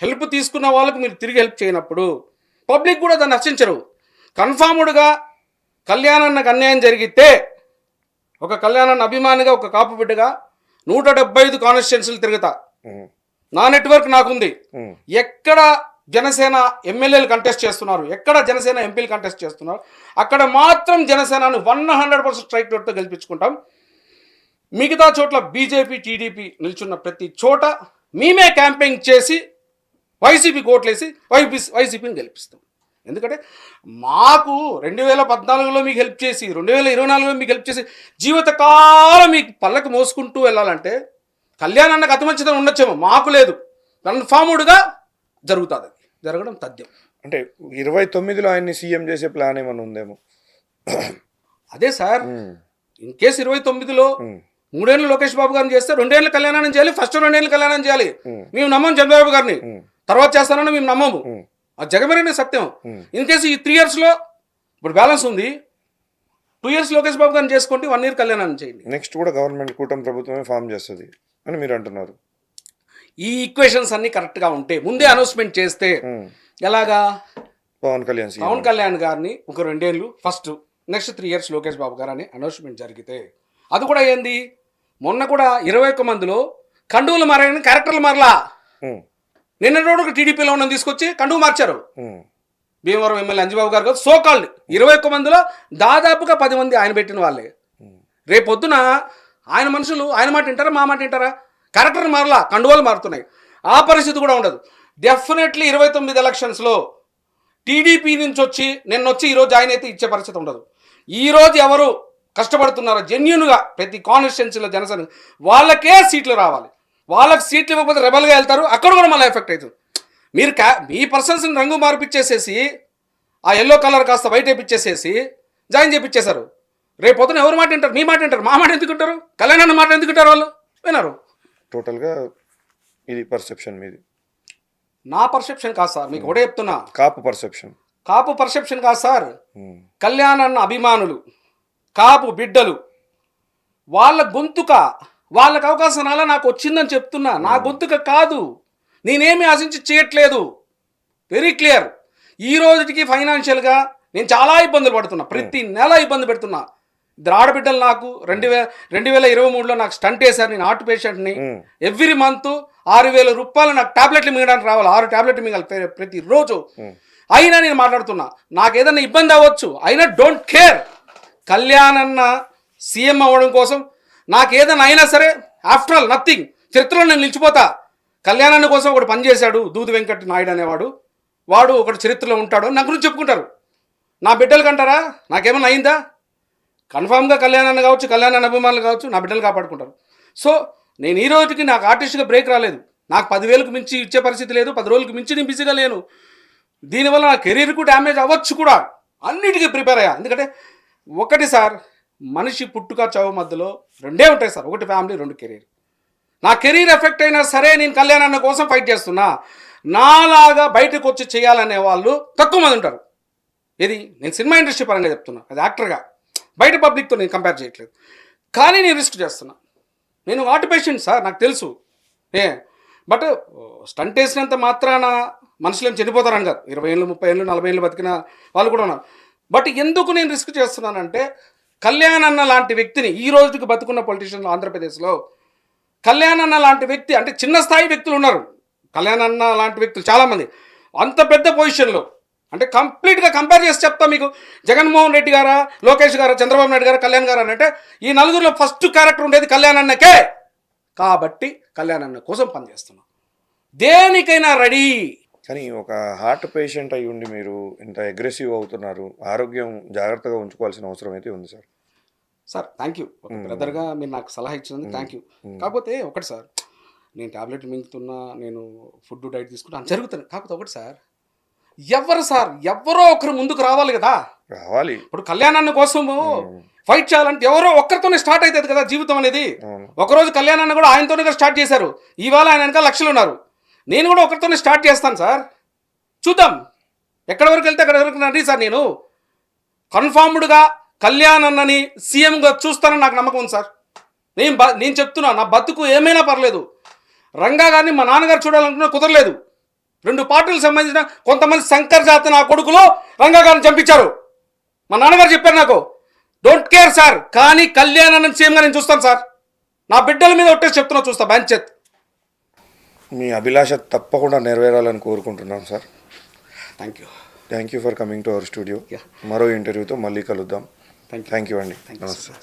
B: హెల్ప్ తీసుకున్న వాళ్ళకు మీరు తిరిగి హెల్ప్ చేయనప్పుడు పబ్లిక్ కూడా దాన్ని హర్షించరు. కన్ఫామ్డ్గా కళ్యాణన్నకు అన్యాయం జరిగితే, ఒక కళ్యాణన్న అభిమానిగా, ఒక కాపు బిడ్డగా 175 కాన్స్టిట్యున్సీలు తిరుగుతా, నా నెట్వర్క్ నాకుంది. ఎక్కడ జనసేన ఎమ్మెల్యేలు కంటెస్ట్ చేస్తున్నారు, ఎక్కడ జనసేన ఎంపీలు కంటెస్ట్ చేస్తున్నారు, అక్కడ మాత్రం జనసేనను 100% స్ట్రైక్ రేట్తో గెలిపించుకుంటాం. మిగతా చోట్ల బీజేపీ, టీడీపీ నిల్చున్న ప్రతి చోట మేమే క్యాంపెయిన్ చేసి వైసీపీకి ఓట్లేసి వైసీపీని గెలిపిస్తాం. ఎందుకంటే మాకు 2014లో మీకు హెల్ప్ చేసి, 2024లో మీకు హెల్ప్ చేసి, జీవితకాలం మీకు పళ్ళకు మోసుకుంటూ వెళ్ళాలంటే కళ్యాణ్ అన్నకు అతి మంచిదని ఉండొచ్చేమో, మాకు లేదు. కన్ఫామ్డ్గా జరుగుతుంది, అది జరగడం తథ్యం.
A: అంటే 29లో ఆయన్ని సీఎం చేసే ప్లాన్ ఏమైనా ఉందేమో?
B: అదే సార్, ఇన్ కేసు 29లో 3 ఏళ్ళు లోకేష్ బాబు గారిని చేస్తే 2 ఏళ్ళు కళ్యాణం చేయాలి, ఫస్ట్ 2 ఏళ్ళు కళ్యాణం చేయాలి. మేము నమ్మం చంద్రబాబు గారిని, తర్వాత చేస్తానని మేము నమ్మము. ఆ జగమెరిగిన సత్యం. ఇన్ కేసు ఈ 3 yearsలో ఇప్పుడు బ్యాలెన్స్ ఉంది, 2 years లోకేష్ బాబు గారిని చేసుకోండి, 1 year కళ్యాణాన్ని చేయండి.
A: నెక్స్ట్ కూడా గవర్నమెంట్ కూటమి ప్రభుత్వమే ఫామ్ చేస్తుంది అని మీరు అంటున్నారు.
B: ఈ ఈక్వేషన్స్ అన్ని కరెక్ట్గా ఉంటే ముందే అనౌన్స్మెంట్ చేస్తే ఎలాగా
A: పవన్ కళ్యాణ్
B: గారిని ఒక 2 ఏళ్ళు first, next 3 years Lokesh Babu గారు అని అనౌన్స్మెంట్ జరిగితే, అది కూడా ఏంది మొన్న కూడా 21 మందిలో కండువులు మారాయని క్యారెక్టర్లు మారలా. నిన్న రోజు టీడీపీలో ఉన్న తీసుకొచ్చి కండువు మార్చారు. భీమవరం ఎమ్మెల్యే అంజబాబు గారు సో కాల్డ్ 21 మందిలో దాదాపుగా 10 మంది ఆయన పెట్టిన వాళ్ళే. రేపొద్దున ఆయన మనుషులు ఆయన మాట వింటారా, మా మాట వింటారా? క్యారెక్టర్ మారలా, కండువాలు మారుతున్నాయి. ఆ పరిస్థితి కూడా ఉండదు. డెఫినెట్లీ 29 ఎలక్షన్స్లో టీడీపీ నుంచి వచ్చి నిన్నొచ్చి ఈరోజు ఆయన అయితే ఇచ్చే పరిస్థితి ఉండదు. ఈరోజు ఎవరు కష్టపడుతున్నారో జెన్యున్గా ప్రతి కాన్స్టిట్యున్సీలో జనసేన వాళ్ళకే సీట్లు రావాలి. వాళ్ళకి సీట్లు ఇవ్వకపోతే రెబల్గా వెళ్తారు, అక్కడ కూడా మళ్ళీ ఎఫెక్ట్ అవుతుంది. మీరు మీ పర్సన్స్ని రంగు మార్పిచ్చేసేసి ఆ ఎల్లో కలర్ కాస్త వైట్ వేపిచ్చేసేసి జాయిన్ చేపించేశారు. రేపు పొద్దున ఎవరు మాట వింటారు? మీ మాట వింటారు, మా మాట ఎందుకు వింటారు? కళ్యాణ్ మాట ఎందుకు వింటారు? వాళ్ళు వినరు.
A: టోటల్గా ఇది పర్సెప్షన్ మీది.
B: నా పర్సెప్షన్ కాదు సార్, మీకు ఒకటే చెప్తున్నా. కాపు పర్సెప్షన్ కాదు సార్. కళ్యాణ్ అన్న అభిమానులు, కాపు బిడ్డలు, వాళ్ళ గొంతుక, వాళ్ళకి అవకాశం అలా నాకు వచ్చిందని చెప్తున్నా. నా గొంతుక కాదు, నేనేమి ఆశించి చేయట్లేదు. Very clear. ఈ రోజుకి ఫైనాన్షియల్గా నేను చాలా ఇబ్బందులు పడుతున్నా, ప్రతి నెల ఇబ్బంది పెడుతున్నా. ఇద్దరు ఆడబిడ్డలు నాకు 2023లో నాకు స్టంట్ వేశారు. నేను హార్ట్ పేషెంట్ని. ఎవ్రీ మంత్ 6,000 రూపాయలు నాకు టాబ్లెట్లు మిగడానికి రావాలి. 6 టాబ్లెట్లు మిగాలి ప్రతిరోజు. అయినా నేను మాట్లాడుతున్నా, నాకు ఏదైనా ఇబ్బంది అవ్వచ్చు, అయినా డోంట్ కేర్. కళ్యాణ్ అన్న సీఎం అవ్వడం కోసం నాకు ఏదైనా అయినా సరే, ఆఫ్టర్ ఆల్ నథింగ్, చరిత్రలో నేను నిలిచిపోతా. కళ్యాణాన్ని కోసం ఒకటి పనిచేశాడు దూది వెంకట నాయుడు అనేవాడు, వాడు ఒకటి చరిత్రలో ఉంటాడు నా గురించి చెప్పుకుంటారు. నా బిడ్డలు కంటారా? నాకేమన్నా అయిందా? కన్ఫామ్గా కళ్యాణాన్ని కావచ్చు, కళ్యాణాన్ని అభిమానులు కావచ్చు, నా బిడ్డలు కాపాడుకుంటారు. సో నేను ఈ రోజుకి నాకు ఆర్టిస్ట్గా బ్రేక్ రాలేదు. నాకు 10,000కు మించి ఇచ్చే పరిస్థితి లేదు, 10 రోజులకు మించి నేను బిజీగా లేను. దీనివల్ల నా కెరీర్కు డ్యామేజ్ అవ్వచ్చు కూడా. అన్నిటికీ ప్రిపేర్ అయ్యా. ఎందుకంటే ఒకటి సార్, మనిషి పుట్టుక చావు మధ్యలో 2 ఉంటాయి సార్. ఒకటి ఫ్యామిలీ, 2 కెరీర్. నా కెరీర్ ఎఫెక్ట్ అయినా సరే నేను కళ్యాణ్ కోసం ఫైట్ చేస్తున్నా. నాలాగా బయటకు వచ్చి చేయాలనే వాళ్ళు తక్కువ మంది ఉంటారు. ఇది నేను సినిమా ఇండస్ట్రీ పరంగా చెప్తున్నా, అది యాక్టర్గా. బయట పబ్లిక్తో నేను కంపేర్ చేయట్లేదు. కానీ నేను రిస్క్ చేస్తున్నా. నేను హార్ట్ పేషెంట్ సార్, నాకు తెలుసు. బట్ స్టంట్ వేసినంత మాత్రాన మనుషులు ఏం చనిపోతారని కాదు. 20 ఏళ్ళు, 30 ఏళ్ళు, 40 ఏళ్ళు బతికిన వాళ్ళు కూడా ఉన్నారు. బట్ ఎందుకు నేను రిస్క్ చేస్తున్నానంటే, కళ్యాణ్ అన్న లాంటి వ్యక్తిని, ఈ రోజుకి బతుకున్న పొలిటీషియన్లు ఆంధ్రప్రదేశ్లో కళ్యాణ్ అన్న లాంటి వ్యక్తి, అంటే చిన్న స్థాయి వ్యక్తులు ఉన్నారు, కళ్యాణ్ అన్న లాంటి వ్యక్తులు చాలామంది అంత పెద్ద పొజిషన్లో, అంటే కంప్లీట్గా కంపేర్ చేసి చెప్తా మీకు. జగన్మోహన్ రెడ్డి గారా, లోకేష్ గారా, చంద్రబాబు నాయుడు గారా, కళ్యాణ్ గారు అని అంటే ఈ నలుగురిలో ఫస్ట్ క్యారెక్టర్ ఉండేది కళ్యాణ్ అన్నకే. కాబట్టి కళ్యాణ్ అన్న కోసం పనిచేస్తున్నాం, దేనికైనా రెడీ.
A: కానీ ఒక హార్ట్ పేషెంట్ అయి ఉండి మీరు ఇంత అగ్రెసివ్ అవుతున్నారు. ఆరోగ్యం జాగ్రత్తగా ఉంచుకోవాల్సిన అవసరం అయితే ఉంది సార్.
B: సార్ థ్యాంక్ యూ, ఒక బ్రదర్గా మీరు నాకు సలహా ఇచ్చినందుకు థ్యాంక్ యూ. కాకపోతే ఒకటి సార్, నేను టాబ్లెట్ మింగుతున్నా, నేను ఫుడ్ డైట్ తీసుకుంటా అని జరుగుతాను. కాకపోతే ఒకటి సార్, ఎవరో ఒకరు ముందుకు రావాలి కదా. ఇప్పుడు కళ్యాణాన్ని కోసము ఫైట్ చేయాలంటే ఎవరో ఒక్కరితోనే స్టార్ట్ అవుతుంది కదా జీవితం అనేది. ఒకరోజు కళ్యాణాన్ని కూడా ఆయనతోనే కదా స్టార్ట్ చేశారు. ఇవాళ ఆయన వెనక లక్షలు ఉన్నారు. నేను కూడా ఒకరితోనే స్టార్ట్ చేస్తాను సార్. చూద్దాం ఎక్కడి వరకు వెళ్తే అక్కడ వరకు రండి సార్. నేను కన్ఫామ్డ్గా కళ్యాణ్ అన్నని సీఎంగా చూస్తానని నాకు నమ్మకం ఉంది సార్. నేను చెప్తున్నా, నా బతుకు ఏమైనా పర్లేదు. రంగా గారిని మా నాన్నగారు చూడాలనుకున్నా కుదరలేదు. 2 పార్టీలకు సంబంధించిన కొంతమంది శంకర్ జాతి నా కొడుకులో రంగా గారిని చంపించారు. మా నాన్నగారు చెప్పారు నాకు, డోంట్ కేర్ సార్, కానీ కళ్యాణ్ అన్న సీఎంగా నేను చూస్తాను సార్. నా బిడ్డల మీద ఒట్టేసి చెప్తున్నా, చూస్తా బాంచేత్.
A: మీ అభిలాష తప్పకుండా నెరవేరాలని కోరుకుంటున్నాం sir.
B: Thank you
A: for coming to our studio. మరో ఇంటర్వ్యూతో మళ్ళీ కలుద్దాం. థ్యాంక్ యూ అండి. నమస్తే.